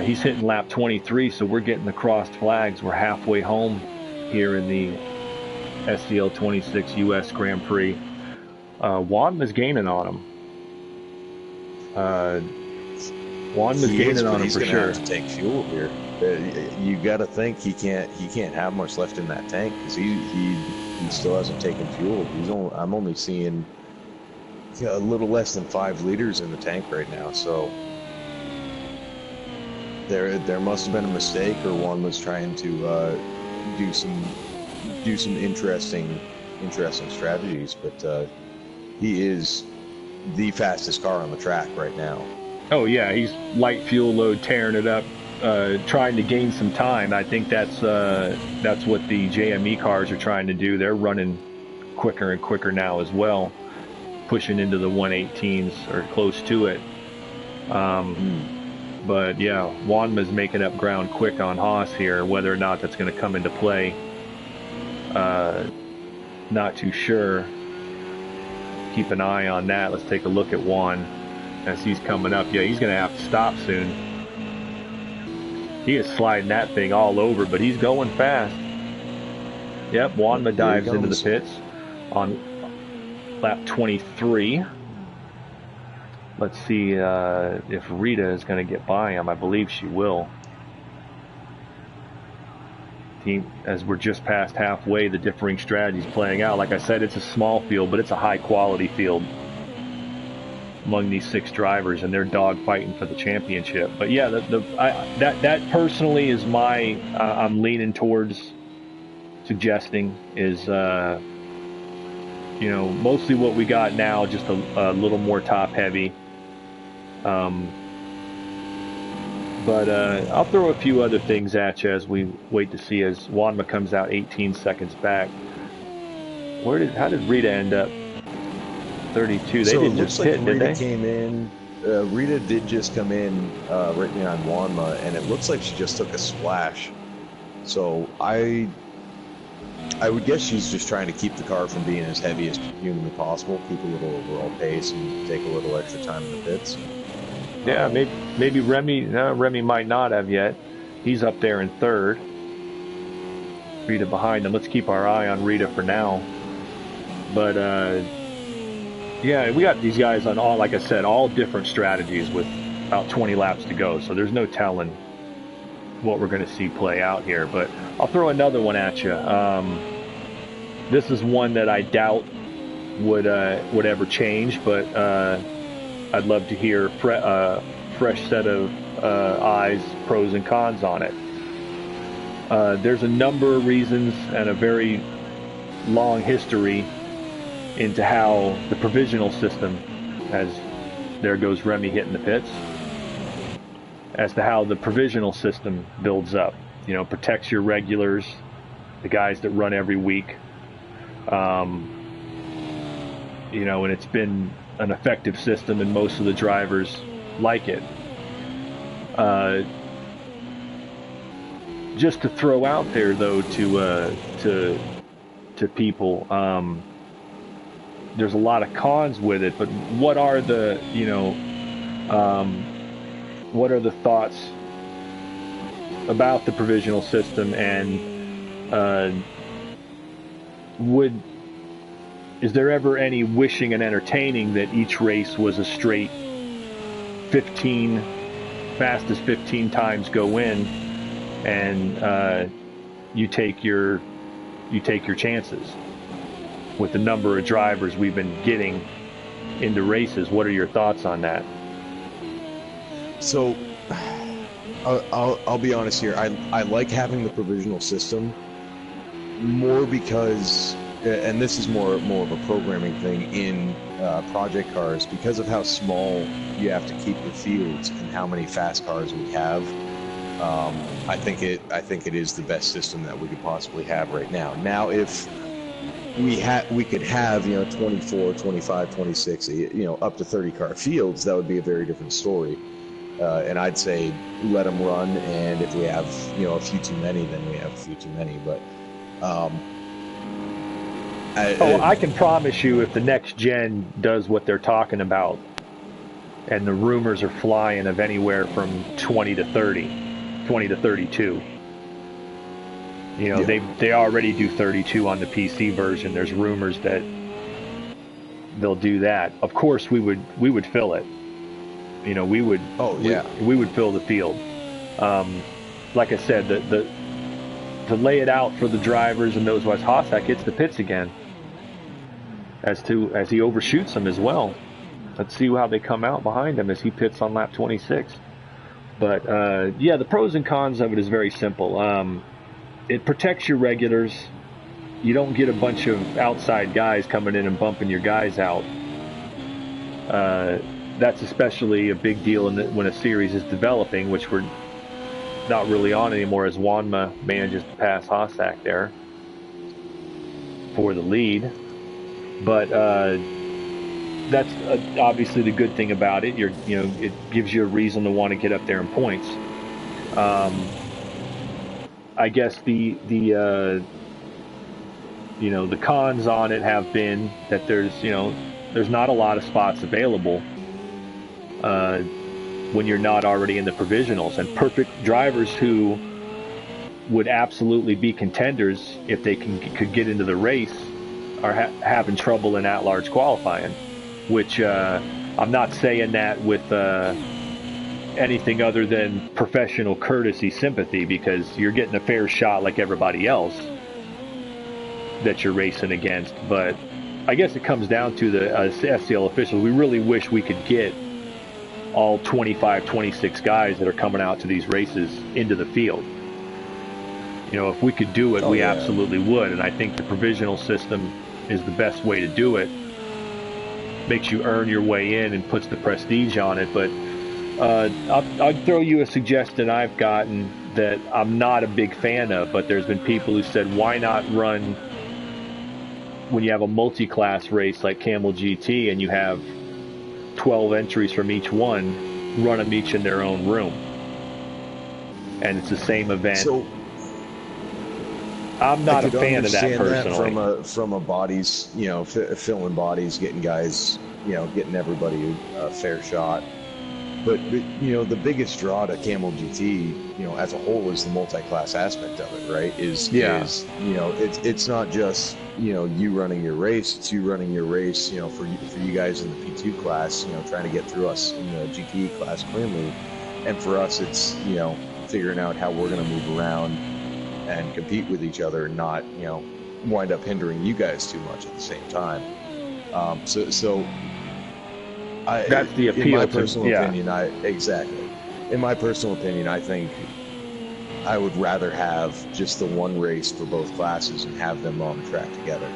He's hitting lap 23, so we're getting the crossed flags. We're halfway home here in the SCL 26 US Grand Prix. Wanma's gaining on him. Wanma's gaining on him for sure. Have to take fuel here. You got to think he can't have much left in that tank because he still hasn't taken fuel. I'm only seeing a little less than 5 liters in the tank right now. So there must have been a mistake, or Wanma's trying to do some interesting strategies, but. He is the fastest car on the track right now. Oh yeah, he's light fuel load, tearing it up, trying to gain some time. I think that's what the JME cars are trying to do. They're running quicker and quicker now as well, pushing into the 118s or close to it. But yeah, Wanma's making up ground quick on Haas here. Whether or not that's going to come into play, not too sure. Keep an eye on that. Let's take a look at Juan as he's coming up. Yeah, he's going to have to stop soon. He is sliding that thing all over, but he's going fast. Yep, Wanma dives into the pits on lap 23. Let's see if Rita is going to get by him. I believe she will. As we're just past halfway, the differing strategies playing out. Like I said, it's a small field, but it's a high-quality field among these 6 drivers, and they're dogfighting for the championship. But yeah, that personally is my I'm leaning towards suggesting is mostly what we got now, just a little more top-heavy. But I'll throw a few other things at you as we wait to see as Wanma comes out 18 seconds back. How did Rita end up? 32. They didn't just hit, did they? Came in. Rita did just come in right behind Wanma, and it looks like she just took a splash. So I would guess she's just trying to keep the car from being as heavy as humanly possible, keep a little overall pace, and take a little extra time in the pits. Yeah, maybe Remy might not have yet. He's up there in 3rd. Rita behind him. Let's keep our eye on Rita for now. But yeah, we got these guys on all, like I said, all different strategies with about 20 laps to go. So there's no telling what we're going to see play out here. But I'll throw another one at you. This is one that I doubt would ever change, but I'd love to hear a fresh set of eyes, pros and cons on it. There's a number of reasons and a very long history into how the provisional system, as there goes Remy hitting the pits, as to how the provisional system builds up. Protects your regulars, the guys that run every week. And it's been an effective system, and most of the drivers like it. Just to throw out there, though, to people, there's a lot of cons with it. But what are the thoughts about the provisional system, and is there ever any wishing and entertaining that each race was a straight 15, fastest 15 times go in, and you take your chances with the number of drivers we've been getting into races? What are your thoughts on that? So I'll be honest here. I like having the provisional system more because, and this is more of a programming thing, in project cars, because of how small you have to keep the fields and how many fast cars we have. I think it is the best system that we could possibly have right now. Now, if we could have 24, 25, 26, up to 30 car fields, that would be a very different story. And I'd say let them run, and if we have a few too many, then we have a few too many. But I can promise you, if the next gen does what they're talking about, and the rumors are flying of anywhere from 20 to 30, 20 to 32. They already do 32 on the PC version. There's rumors that they'll do that. Of course, we would fill it. We would. Oh yeah. We would fill the field. Like I said, to lay it out for the drivers and those was Hossack hits the pits again, as he overshoots them as well. Let's see how they come out behind him as he pits on lap 26. But the pros and cons of it is very simple. It protects your regulars. You don't get a bunch of outside guys coming in and bumping your guys out. That's especially a big deal when a series is developing, which we're not really on anymore, as Wanma manages to pass Hossack there for the lead. But that's obviously the good thing about it. It gives you a reason to want to get up there in points. I guess the cons on it have been that there's not a lot of spots available when you're not already in the provisionals, and perfect drivers who would absolutely be contenders if they could get into the race are having trouble in at-large qualifying, which I'm not saying that with anything other than professional courtesy sympathy, because you're getting a fair shot like everybody else that you're racing against. But I guess it comes down to the SCL officials. We really wish we could get all 25, 26 guys that are coming out to these races into the field. If we could do it, we absolutely would. And I think the provisional system is the best way to do it. Makes you earn your way in and puts the prestige on it. But I'll throw you a suggestion I've gotten that I'm not a big fan of, but there's been people who said, why not run, when you have a multi-class race like Camel GT and you have 12 entries from each one, run them each in their own room, and it's the same event. So I'm not a fan of that personally. That from a bodies, filling bodies, getting guys, getting everybody a fair shot. But the biggest draw to Camel GT, as a whole, is the multi-class aspect of it, right? It's not just you running your race; it's you running your race, for you guys in the P2 class, trying to get through us in the GT class cleanly, and for us, it's figuring out how we're going to move around and compete with each other, and not wind up hindering you guys too much at the same time. That's the appeal. In my personal opinion, In my personal opinion, I think I would rather have just the one race for both classes and have them on the track together.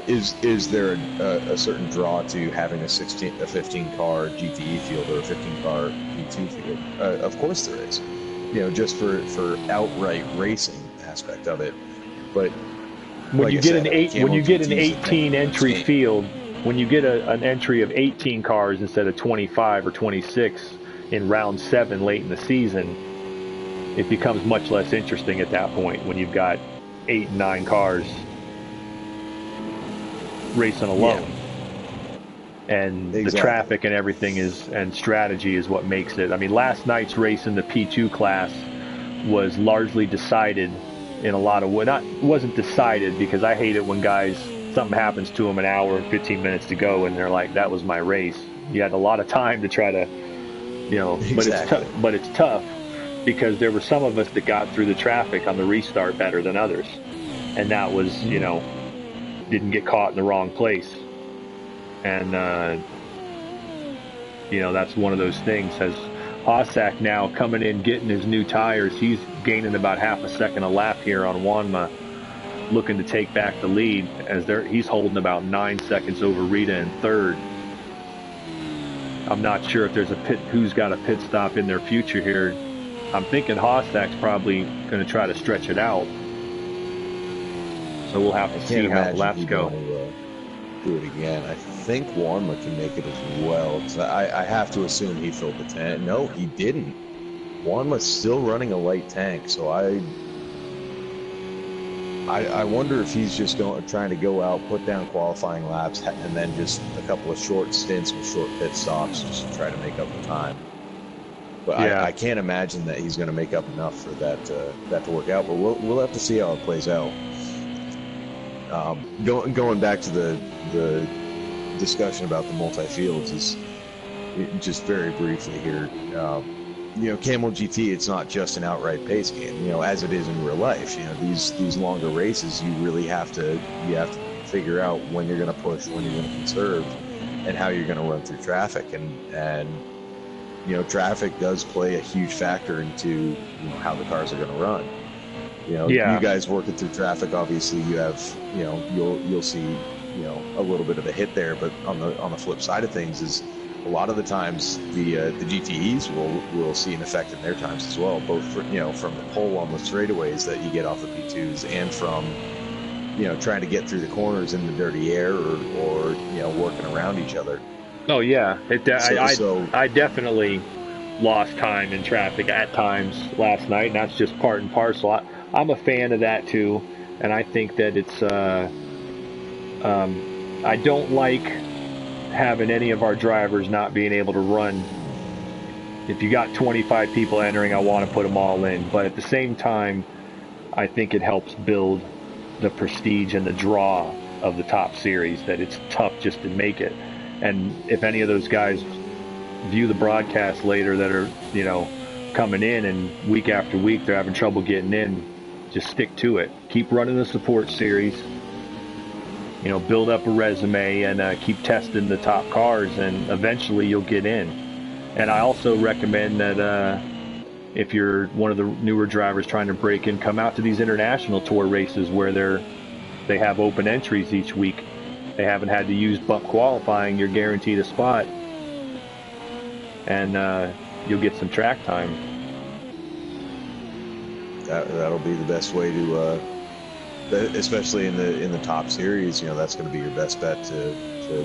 Is there a certain draw to having a 15 car GTE field or a 15 car P2 field? Of course there is. Just for outright racing aspect of it. But when you get an 18 entry field. When you get an entry of 18 cars instead of 25 or 26 in round 7 late in the season, it becomes much less interesting at that point when you've got 8 and 9 cars racing alone. Yeah. And the traffic and everything and strategy is what makes it. I mean, last night's race in the P2 class was largely decided in a lot of ways. Wasn't decided, because I hate it when something happens to them an hour and 15 minutes to go and they're like, that was my race. You had a lot of time to try to, Exactly. but it's tough because there were some of us that got through the traffic on the restart better than others. And that was, didn't get caught in the wrong place. And, that's one of those things. As Hossack now coming in, getting his new tires, he's gaining about half a second a lap here on Wanma. looking to take back the lead as he's holding about 9 seconds over Rita in third. I'm not sure if there's who's got a pit stop in their future here. I'm thinking Hossack's probably going to try to stretch it out. So we'll have to see how the laps go. Do it again. I think Wanma can make it as well. I have to assume he filled the tank. No, he didn't. Wanma's still running a light tank, so I wonder if he's just trying to go out, put down qualifying laps, and then just a couple of short stints with short pit stops just to try to make up the time. But yeah. I can't imagine that he's going to make up enough for that to work out. But we'll have to see how it plays out. Going back to the discussion about the multi-fields is just very briefly here. Camel GT, it's not just an outright pace game, as it is in real life. These longer races, you really have to figure out when you're going to push, when you're going to conserve, and how you're going to run through traffic. And traffic does play a huge factor into how the cars are going to run. You guys working through traffic, obviously you have, you'll see, a little bit of a hit there, but on the flip side of things is a lot of the times the GTEs will see an effect in their times as well, both from the pole on the straightaways that you get off the P2s and from, trying to get through the corners in the dirty air or working around each other. Oh yeah, I definitely lost time in traffic at times last night, and that's just part and parcel. I'm a fan of that too, and I think that it's I don't like having any of our drivers not being able to run. If you got 25 people entering, I want to put them all in, but at the same time I think it helps build the prestige and the draw of the top series, that it's tough just to make it. And if any of those guys view the broadcast later that are coming in and week after week they're having trouble getting in, just stick to it. Keep running the support series, build up a resume, and keep testing the top cars, and eventually you'll get in. And I also recommend that if you're one of the newer drivers trying to break in, come out to these international tour races where they have open entries each week. They haven't had to use bump qualifying. You're guaranteed a spot, and you'll get some track time. That'll be the best way to, especially in the top series. That's going to be your best bet to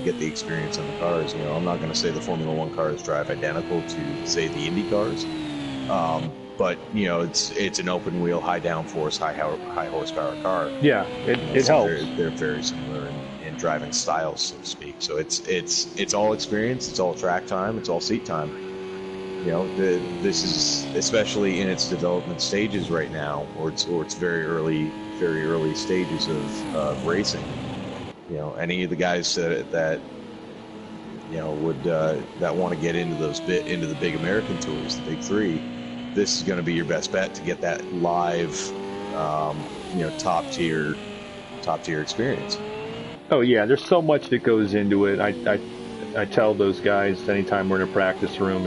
get the experience on the cars. I'm not going to say the Formula One cars drive identical to, say, the Indy cars, but it's an open wheel, high downforce, high horsepower car. Yeah, it so helps. They're very similar in driving styles, so to speak. So it's all experience, it's all track time, it's all seat time. This is, especially in its development stages right now, or it's very early stages of racing. Any of the guys that would that want to get into the big American tours, the big three, this is going to be your best bet to get that live, top tier experience. Oh yeah, there's so much that goes into it. I tell those guys anytime we're in a practice room,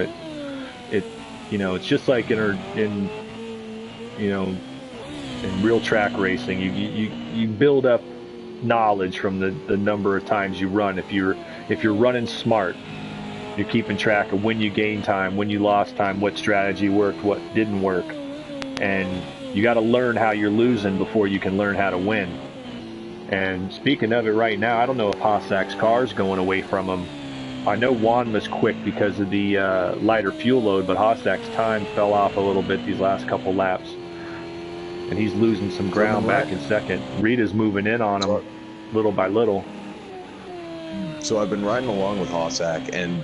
it's just like in real track racing. You build up knowledge from the number of times you run. If you're running smart, you're keeping track of when you gained time, when you lost time, what strategy worked, what didn't work, and you got to learn how you're losing before you can learn how to win. And speaking of it, right now, I don't know if Hossack's car's going away from him. I know Juan was quick because of the lighter fuel load, but Hossack's time fell off a little bit these last couple laps, and he's losing some ground back in second. Rita's moving in on him little by little. So I've been riding along with Hossack, and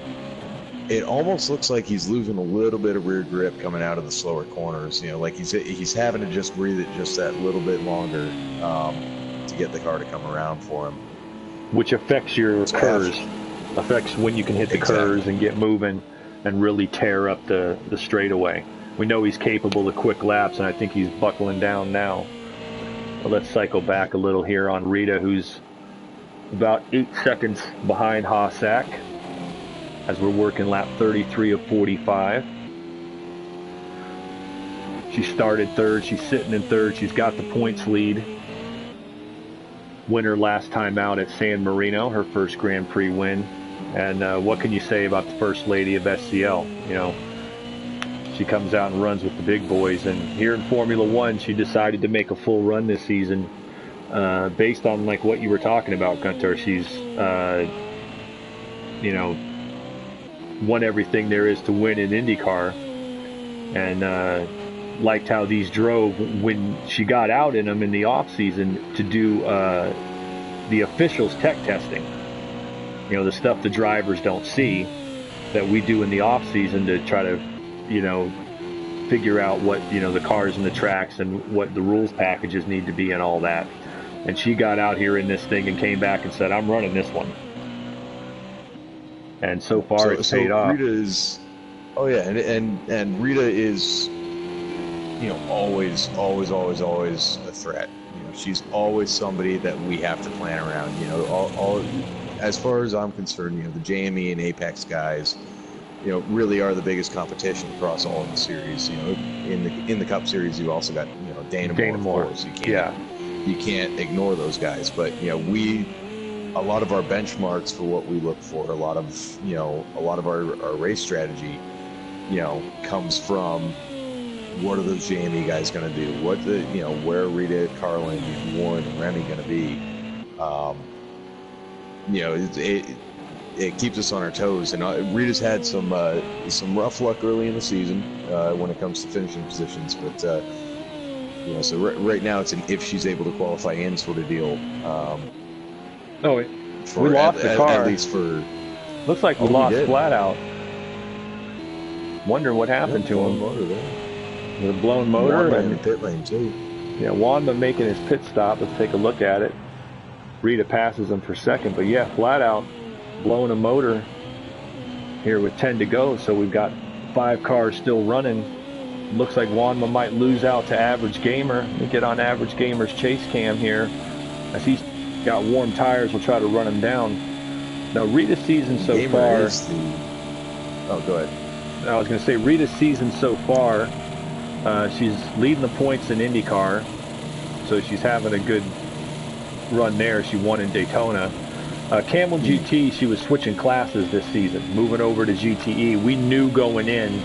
it almost looks like he's losing a little bit of rear grip coming out of the slower corners. Like he's having to just breathe it just that little bit longer to get the car to come around for him, which affects your curves. Affects when you can hit the curves and get moving and really tear up the straightaway. We know he's capable of quick laps, and I think he's buckling down now. But let's cycle back a little here on Rita, who's about 8 seconds behind Hossack as we're working lap 33 of 45. She started third. She's sitting in third. She's got the points lead. winner last time out at San Marino, her first Grand Prix win. And what can you say about the First Lady of SCL? You know, she comes out and runs with the big boys. And here in Formula One, she decided to make a full run this season based on like what you were talking about, Gunter. She's, you know, won everything there is to win in IndyCar, and liked how these drove when she got out in them in the off season to do the officials tech testing. You know, the stuff the drivers don't see that we do in the off season to try to, you know, figure out what, you know, the cars and the tracks and what the rules packages need to be and all that. And she got out here in this thing and came back and said, I'm running this one. And so far it's paid off. Rita is, oh yeah, and Rita is, you know, always a threat. You know, she's always somebody that we have to plan around. You know, all as far as I'm concerned, you know, the JME and Apex guys, you know, really are the biggest competition across all of the series. You know, in the Cup Series, you also got, you know, Dana Moore. Of course. You can't ignore those guys. But you know, a lot of our benchmarks for what we look for, a lot of our race strategy, you know, comes from what are those JME guys going to do? Where are Rita, Carlin, Warren, and Remy going to be? You know, it keeps us on our toes. And Rita's had some rough luck early in the season when it comes to finishing positions, but you know, so right now it's an if she's able to qualify in sort of deal. We lost the car. At least for... Looks like we lost flat out. Wondering what happened to him. With a blown motor. Wanda in the pit lane too. Yeah, Wanda making his pit stop. Let's take a look at it. Rita passes him for second, but yeah, flat out blowing a motor here with 10 to go. So we've got 5 cars still running. Looks like Wanda might lose out to Average Gamer. Let me get on Average Gamer's chase cam here. As he's got warm tires, we'll try to run him down. Now, Rita's season so far... Oh, go ahead. I was going to say, Rita's season so far, she's leading the points in IndyCar, so she's having a good run there. She won in Daytona. Camel GT, she was switching classes this season, moving over to GTE. We knew going in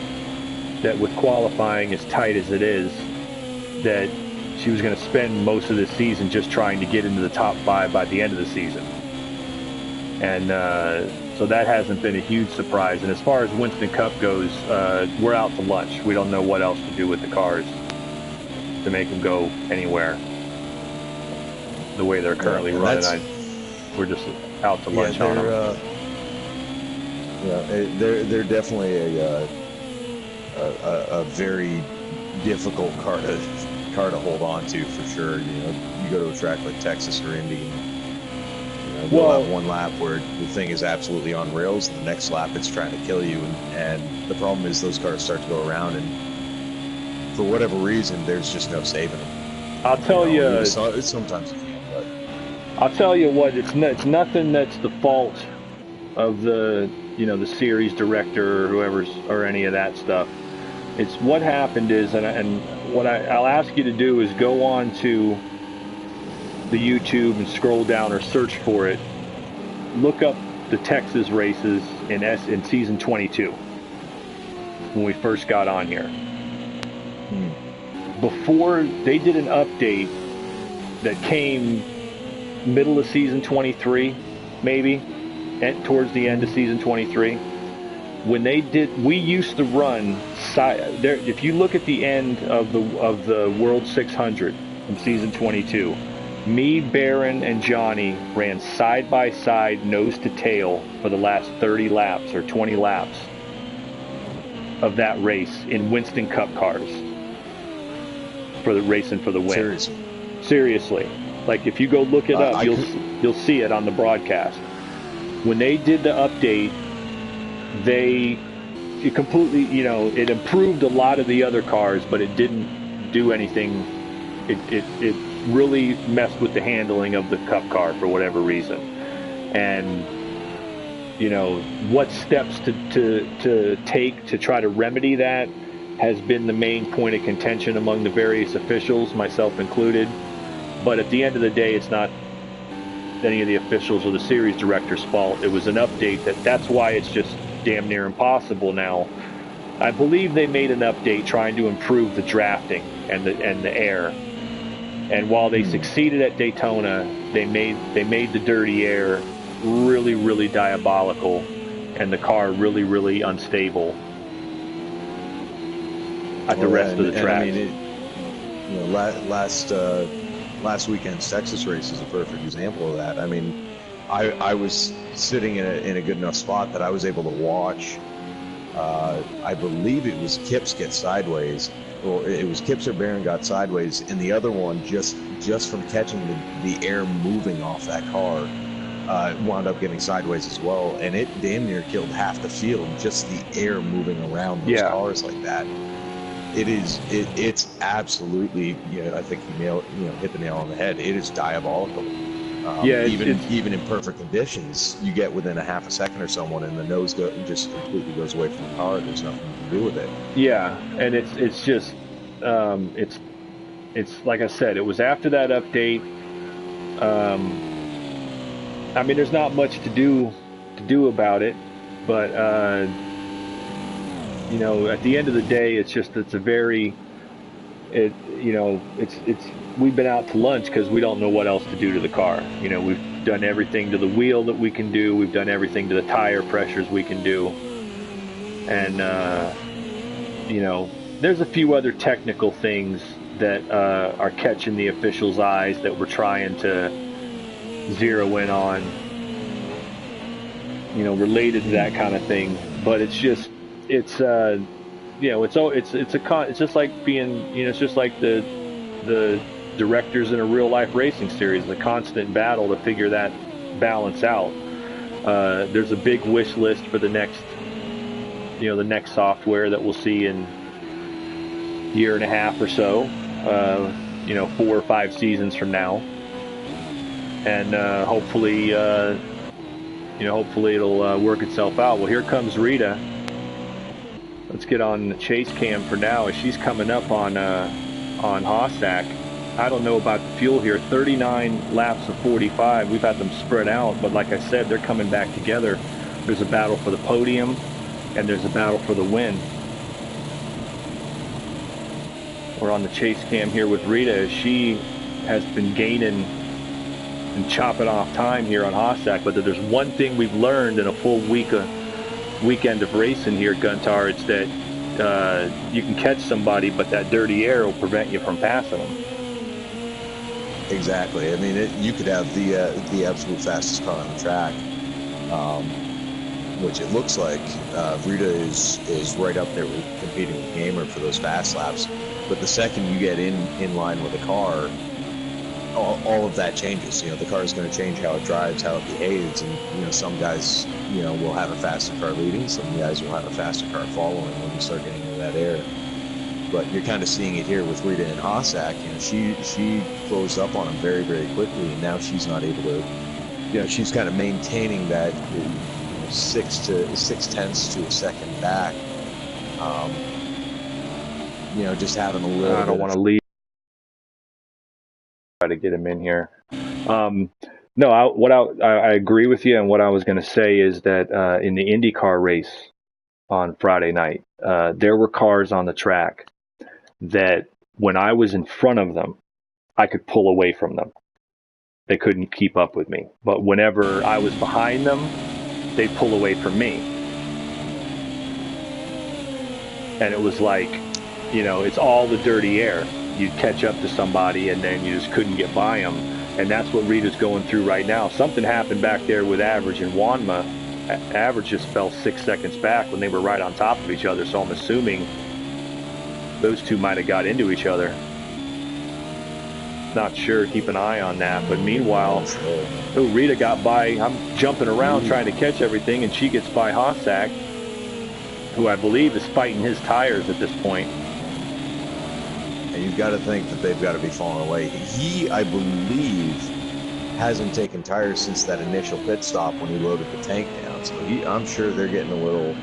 that with qualifying as tight as it is, that she was going to spend most of the season just trying to get into the top 5 by the end of the season. And so that hasn't been a huge surprise. And as far as Winston Cup goes, we're out to lunch. We don't know what else to do with the cars to make them go anywhere the way they're currently running. We're just out to lunch on them. They're definitely a very difficult car to hold on to for sure. You know, you go to a track like Texas or Indy, and we'll have one lap where the thing is absolutely on rails, and the next lap it's trying to kill you. And the problem is those cars start to go around, and for whatever reason, there's just no saving them. I'll tell you, sometimes you can, but I'll tell you what, it's nothing that's the fault of the series director or whoever's or any of that stuff. It's what happened is, and what I'll ask you to do is go on to the YouTube and scroll down or search for it. Look up the Texas races in season 22 when we first got on here. Before they did an update that came middle of season 23, maybe, and towards the end of season 23. When they did, we used to run there. If you look at the end of the World 600 from season 22, me, Barron, and Johnny ran side by side, nose to tail, for the last 30 laps or 20 laps of that race in Winston Cup cars for the racing for the win. Seriously, like if you go look it up, you'll see it on the broadcast. When they did the update, it completely, it improved a lot of the other cars, but it didn't do anything. It really messed with the handling of the Cup car for whatever reason. And, what steps to take to try to remedy that has been the main point of contention among the various officials, myself included. But at the end of the day, it's not any of the officials or the series director's fault. It was an update that's why it's just damn near impossible now. I believe they made an update trying to improve the drafting and the air. And while they succeeded at Daytona, they made the dirty air really, really diabolical, and the car really, really unstable at the rest of the track. I mean, last weekend's Texas race is a perfect example of that. I mean, I was sitting in a good enough spot that I was able to watch. I believe it was Kips get sideways, or it was Kips or Barron got sideways, and the other one just from catching the air moving off that car wound up getting sideways as well, and it damn near killed half the field, just the air moving around those cars like that. It's absolutely, I think you hit the nail on the head. It is diabolical. Even in perfect conditions, you get within a half a second or someone, and the nose just completely goes away from the car. There's nothing you can do with it. Yeah, and it's just it's like I said, it was after that update. I mean, there's not much to do about it, but at the end of the day, it's we've been out to lunch because we don't know what else to do to the car. We've done everything to the wheel that we can do. We've done everything to the tire pressures we can do. And, there's a few other technical things that are catching the officials' eyes that we're trying to zero in on, related to that kind of thing. But it's just, it's just like being, it's just like the directors in a real life racing series, the constant battle to figure that balance out. There's a big wish list for the next software that we'll see in a year and a half or so, 4 or 5 seasons from now. And hopefully it'll work itself out. Well, here comes Rita. Let's get on the chase cam for now as she's coming up on Hossack. I don't know about the fuel here. 39 laps of 45. We've had them spread out, but like I said, they're coming back together. There's a battle for the podium, and there's a battle for the win. We're on the chase cam here with Rita as she has been gaining and chopping off time here on Hossack. But there's one thing we've learned in a full weekend of racing here at Guntar, it's that you can catch somebody, but that dirty air will prevent you from passing them. Exactly. I mean, you could have the absolute fastest car on the track, which it looks like Rita is right up there with competing with Gamer for those fast laps. But the second you get in line with the car, all of that changes. The car is going to change how it drives, how it behaves, and some guys will have a faster car leading, some guys will have a faster car following when you start getting into that air. But you're kind of seeing it here with Rita and Hossack. She closed up on him very, very quickly, and now she's not able to. She's kind of maintaining that 6/10 to a second back. Just having a little. I don't want to leave. Try to get him in here. No, I agree with you, and what I was going to say is that in the IndyCar race on Friday night, there were cars on the track that when I was in front of them, I could pull away from them. They couldn't keep up with me. But whenever I was behind them, they'd pull away from me. And it was like, it's all the dirty air. You'd catch up to somebody and then you just couldn't get by them. And that's what Rita's going through right now. Something happened back there with Average and Wanma. Average just fell 6 seconds back when they were right on top of each other. So I'm assuming those two might have got into each other. Not sure. Keep an eye on that. But meanwhile, Rita got by. I'm jumping around trying to catch everything, and she gets by Hossack, who I believe is fighting his tires at this point. And you've got to think that they've got to be falling away. He, I believe, hasn't taken tires since that initial pit stop when he loaded the tank down. So I'm sure they're getting a little.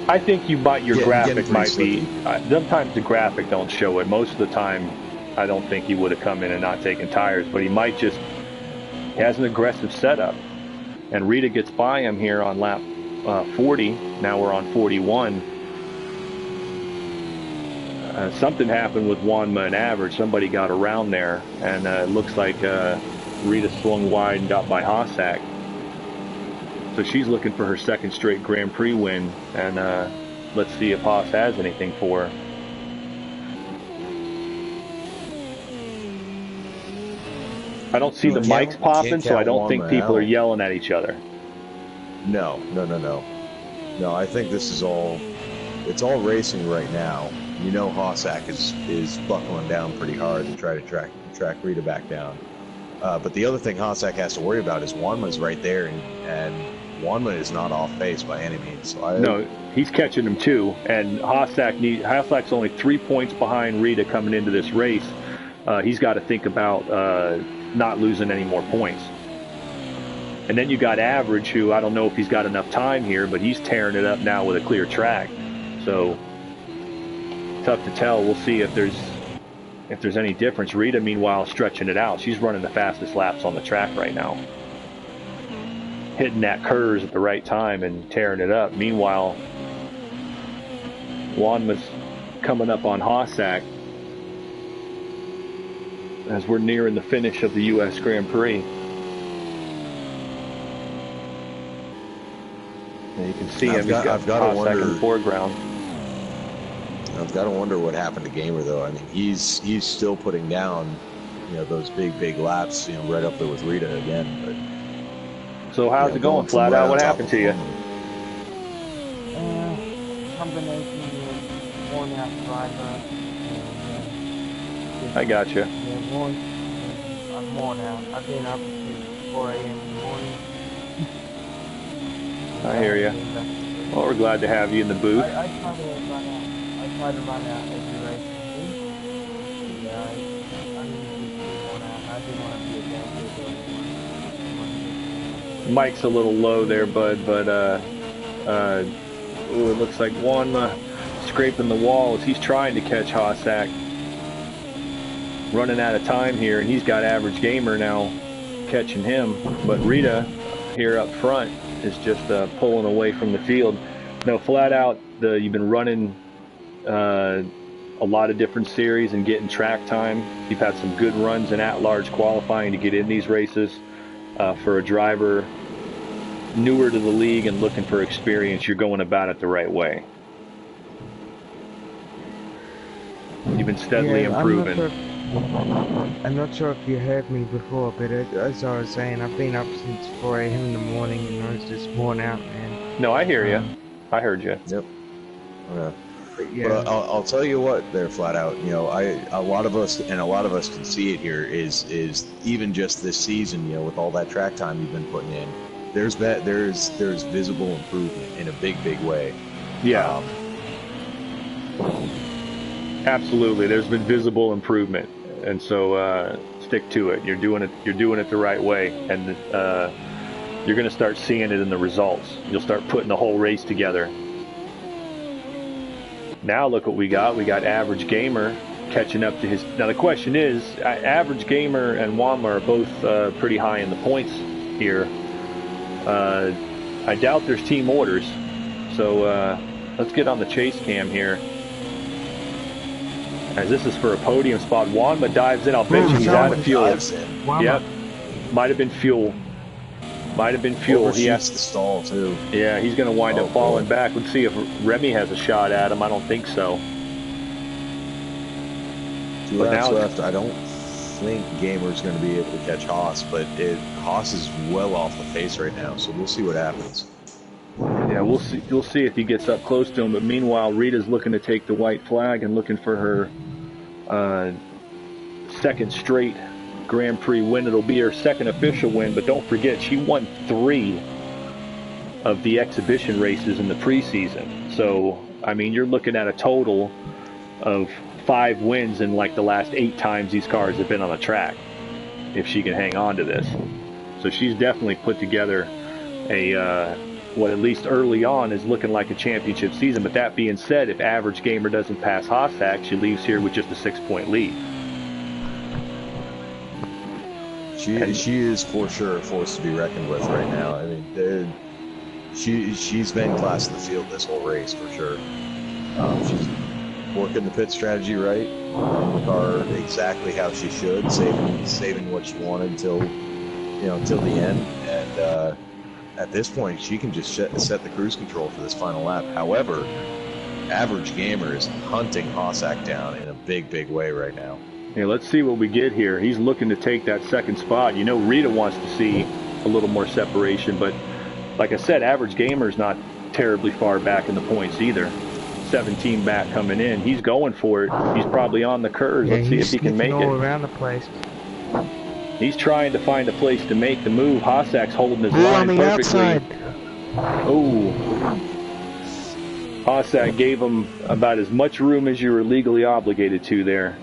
I think your graphic might be. Sometimes the graphic don't show it. Most of the time, I don't think he would have come in and not taken tires, but he might just He has an aggressive setup. And Rita gets by him here on lap 40. Now we're on 41. Something happened with Wanma and Average. Somebody got around there, and it looks like Rita swung wide and got by Hossack. So she's looking for her second straight Grand Prix win, and let's see if Haas has anything for her. I don't see the mics popping, so I don't think people are yelling at each other. No. I think this is it's all racing right now. You know Hossack is buckling down pretty hard to try to track Rita back down. But the other thing Hossack has to worry about is Wanma's right there, and Wanma is not off pace by any means. So no, he's catching him too, and Hossack's only 3 points behind Rita coming into this race. He's got to think about not losing any more points. And then you got Average, who I don't know if he's got enough time here, but he's tearing it up now with a clear track. So tough to tell. We'll see if there's any difference. Rita, meanwhile, stretching it out. She's running the fastest laps on the track right now, hitting that curves at the right time and tearing it up. Meanwhile, Wanma's coming up on Hossack as we're nearing the finish of the U.S. Grand Prix. And you can see him. He's got Hossack in the foreground. I've got to wonder what happened to Gamer, though. I mean, he's still putting down, those big laps, right up there with Rita again. But so how's it going, Flat Out? What happened to you? Combination with worn out driver. I got you. I'm worn out. I've been up since 4 a.m. in the morning. I hear you. Well, we're glad to have you in the booth. I try to run out every race. Yeah, I'm usually worn out. I didn't want to be a damn good. Mike's a little low there, bud, but it looks like Wanma scraping the wall as he's trying to catch Hossack. Running out of time here, and he's got Average Gamer now catching him. But Rita here up front is just pulling away from the field. No, Flat Out, you've been running a lot of different series and getting track time. You've had some good runs in at-large qualifying to get in these races. For a driver newer to the league and looking for experience, you're going about it the right way. You've been steadily improving. I'm not sure if you heard me before, but as I was saying, I've been up since 4 a.m. in the morning, and I was just worn out, man. No, I hear you. I heard you. Yep. But I'll tell you what, there, Flat Out. A lot of us can see it here. Is even just this season, with all that track time you've been putting in, there's visible improvement in a big way. Yeah. Absolutely, there's been visible improvement, and so stick to it. You're doing it the right way, and you're going to start seeing it in the results. You'll start putting the whole race together. Now look what we got. We got Average Gamer catching up to his. Now the question is, Average Gamer and Wanma are both pretty high in the points here. I doubt there's team orders, so let's get on the chase cam here. As this is for a podium spot, Wanma dives in. I'll bet you he's out of fuel. Yep, might have been fuel. He has to stall too. Yeah, he's going to wind up falling back. Let's see if Remy has a shot at him. I don't think so. 2 laps left. I don't think Gamer's going to be able to catch Haas, but Haas is well off the pace right now, so we'll see what happens. Yeah, we'll see. We'll see if he gets up close to him. But meanwhile, Rita's looking to take the white flag and looking for her second straight Grand Prix win. It'll be her second official win, but don't forget she won 3 of the exhibition races in the preseason. So, I mean, you're looking at a total of 5 wins in like the last 8 times these cars have been on the track, if she can hang on to this. So she's definitely put together a what at least early on is looking like a championship season. But that being said, if Average Gamer doesn't pass Hossack, she leaves here with just a 6-point lead. She is for sure a force to be reckoned with right now. I mean, she's been class of the field this whole race for sure. She's working the pit strategy right, running the car exactly how she should, saving what she wanted till the end. And at this point, she can just set the cruise control for this final lap. However, Average Gamer is hunting Hossack down in a big way right now. Yeah, let's see what we get here. He's looking to take that second spot. You know, Rita wants to see a little more separation, but like I said, Average Gamer's not terribly far back in the points either. 17 back coming in. He's going for it. He's probably on the curves. Yeah, Let's see if he can make all it. Around the place. He's trying to find a place to make the move. Hossack's holding his line on the perfectly. outside. Oh. Hossack gave him about as much room as you were legally obligated to there.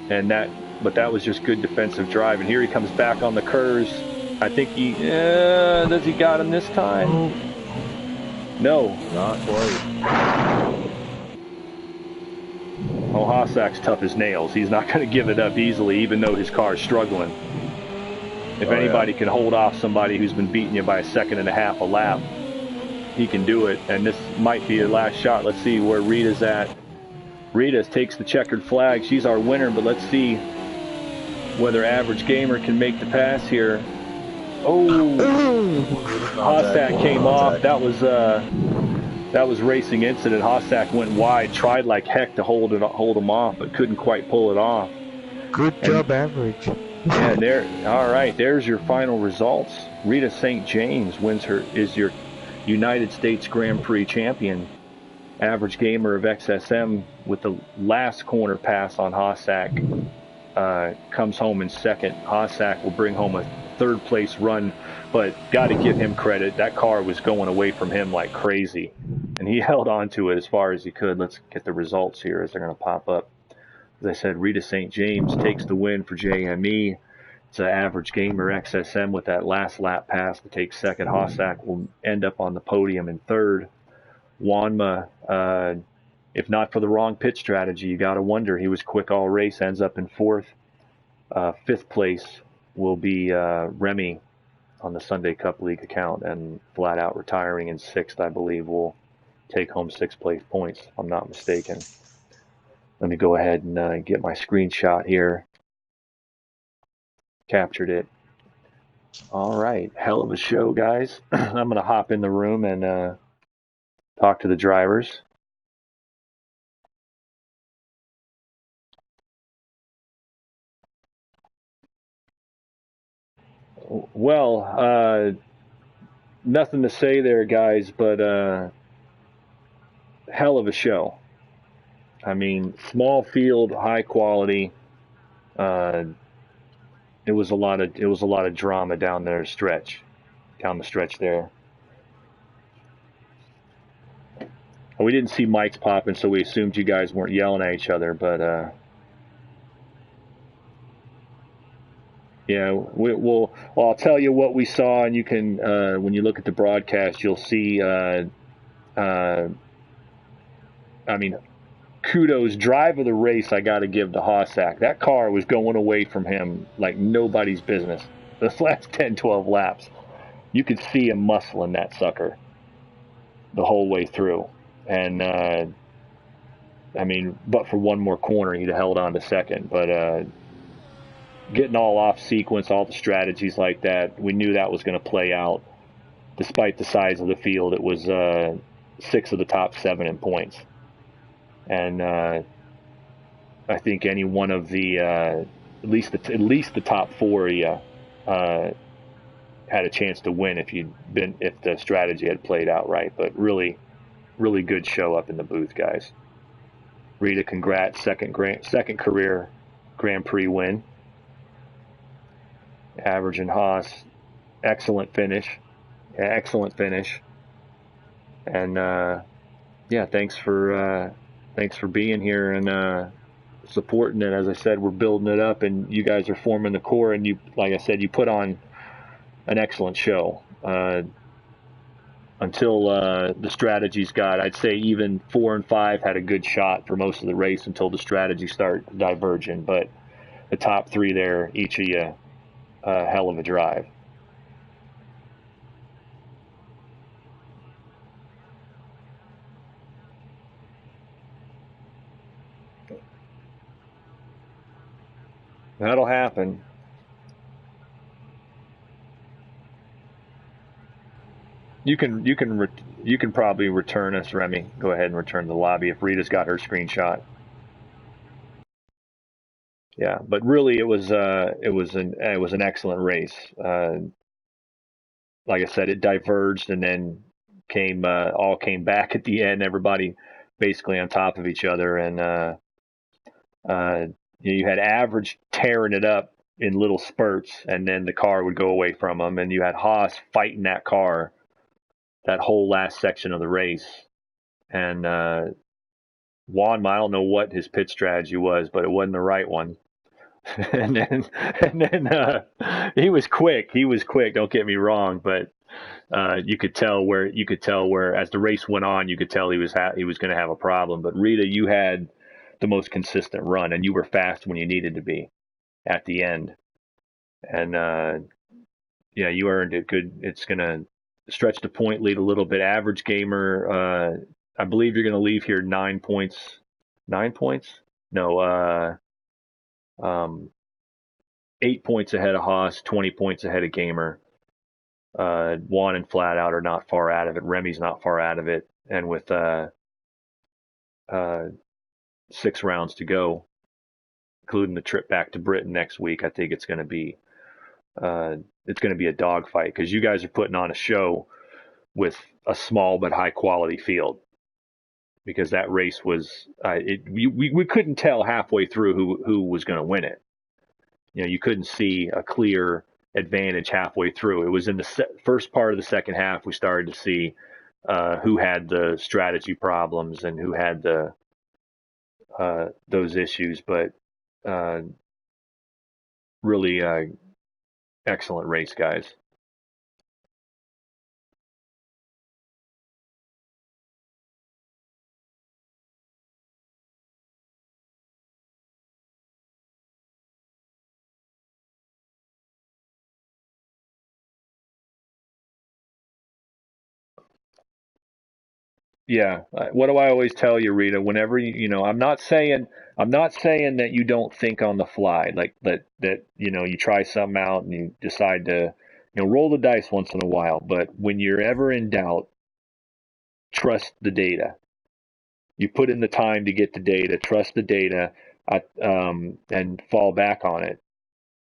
But that was just good defensive drive. And here he comes back on the curves. I think does he got him this time? Oh. No. Not quite. Oh, Hossack's tough as nails. He's not going to give it up easily, even though his car's struggling. If anybody can hold off somebody who's been beating you by 1.5 seconds a lap, he can do it. And this might be the last shot. Let's see where Rita's at. Rita takes the checkered flag. She's our winner, but let's see whether Average Gamer can make the pass here. Oh, Hossack came off. That was racing incident. Hossack went wide, tried like heck to hold him off, but couldn't quite pull it off. Good job, Average. And all right, there's your final results. Rita St. James is your United States Grand Prix champion. Average Gamer of XSM with the last corner pass on Hossack comes home in second. Hossack will bring home a third place run, but got to give him credit. That car was going away from him like crazy, and he held on to it as far as he could. Let's get the results here as they're going to pop up. As I said, Rita St. James takes the win for JME. It's an Average Gamer XSM with that last lap pass to take second. Hossack will end up on the podium in third. Wanma, if not for the wrong pit strategy, you got to wonder. He was quick all race, ends up in fourth. Fifth place will be Remy on the Sunday Cup League account, and flat out retiring in sixth, I believe, will take home 6th place points, if I'm not mistaken. Let me go ahead and get my screenshot here. Captured it. All right, hell of a show, guys. I'm going to hop in the room and talk to the drivers. Well, nothing to say there, guys, but hell of a show. I mean, small field, high quality. It was a lot of drama down the stretch there. We didn't see mics popping, so we assumed you guys weren't yelling at each other, but yeah, I'll tell you what we saw, and you can, when you look at the broadcast, you'll see, I mean, kudos, drive of the race I got to give to Hossack. That car was going away from him like nobody's business. The last 10, 12 laps, you could see him muscling that sucker the whole way through. And, I mean, but for one more corner, he'd have held on to second. But getting all off sequence, all the strategies like that, we knew that was going to play out. Despite the size of the field, it was 6 of the top 7 in points. And I think any one of the at least the top 4 had a chance to win if the strategy had played out right. But really good show up in the booth, guys. Rita, congrats, second career Grand Prix win. Average and Haas, excellent finish. And yeah, thanks for being here and supporting it. As I said, we're building it up, and you guys are forming the core. And you, like I said, you put on an excellent show. Until the strategies I'd say even 4 and 5 had a good shot for most of the race until the strategy started diverging. But the top 3 there, each of you a hell of a drive. That'll happen. You can probably return us, Remy. Go ahead and return the lobby if Rita's got her screenshot. Yeah, but really it was an excellent race. Like I said, it diverged and then all came back at the end. Everybody basically on top of each other, and you had average tearing it up in little spurts, and then the car would go away from them, and you had Haas fighting that car that whole last section of the race. And Juan, I don't know what his pit strategy was, but it wasn't the right one. and then he was quick. He was quick. Don't get me wrong, but you could tell where as the race went on, you could tell he was going to have a problem. But Rita, you had the most consistent run, and you were fast when you needed to be at the end. And yeah, you earned it. Good. It's going to stretch the point lead a little bit. Average gamer, I believe you're going to leave here 9 points. 9 points? No, 8 points ahead of Haas, 20 points ahead of Gamer. Juan and Flat Out are not far out of it. Remy's not far out of it. And with 6 rounds to go, including the trip back to Britain next week, I think it's going to be a dogfight because you guys are putting on a show with a small but high quality field. Because that race was, we couldn't tell halfway through who was going to win it. You know, you couldn't see a clear advantage halfway through. It was in the first part of the second half we started to see who had the strategy problems and who had those issues. But really excellent race, guys. Yeah. What do I always tell you, Rita? Whenever I'm not saying that you don't think on the fly, like that you try something out and you decide to roll the dice once in a while. But when you're ever in doubt, trust the data. You put in the time to get the data, trust the data, and fall back on it.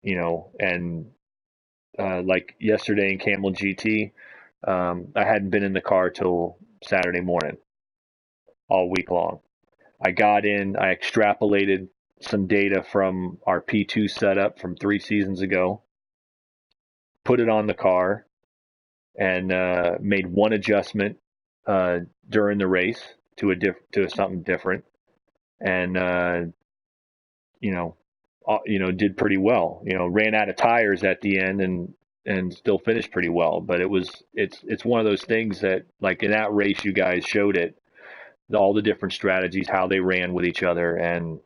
And like yesterday in Camel GT, I hadn't been in the car till Saturday morning, all week long. I got in, I extrapolated some data from our P2 setup from 3 seasons ago, put it on the car, and made one adjustment during the race to something different, and did pretty well. Ran out of tires at the end and still finished pretty well. But it's one of those things that, like in that race, you guys showed it, all the different strategies, how they ran with each other, and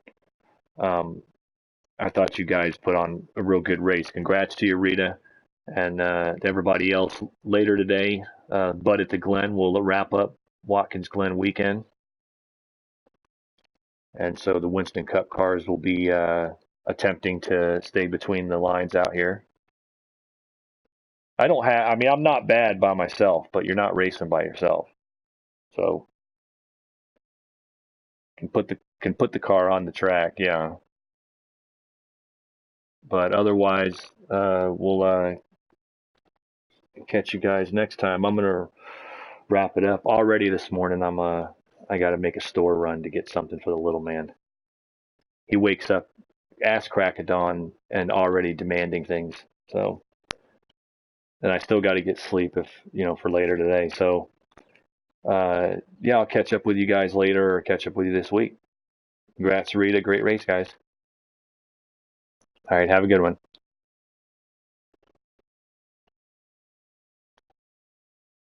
I thought you guys put on a real good race. Congrats to you, Rita, and to everybody else later today. Bud at the Glen will wrap up Watkins Glen weekend. And so the Winston Cup cars will be attempting to stay between the lines out here. I'm not bad by myself, but you're not racing by yourself. So can put the car on the track, yeah. But otherwise, we'll catch you guys next time. I'm gonna wrap it up. Already this morning, I got to make a store run to get something for the little man. He wakes up ass crack of dawn and already demanding things. So, and I still got to get sleep for later today. So, yeah, I'll catch up with you guys later or catch up with you this week. Congrats, Rita. Great race, guys. All right. Have a good one.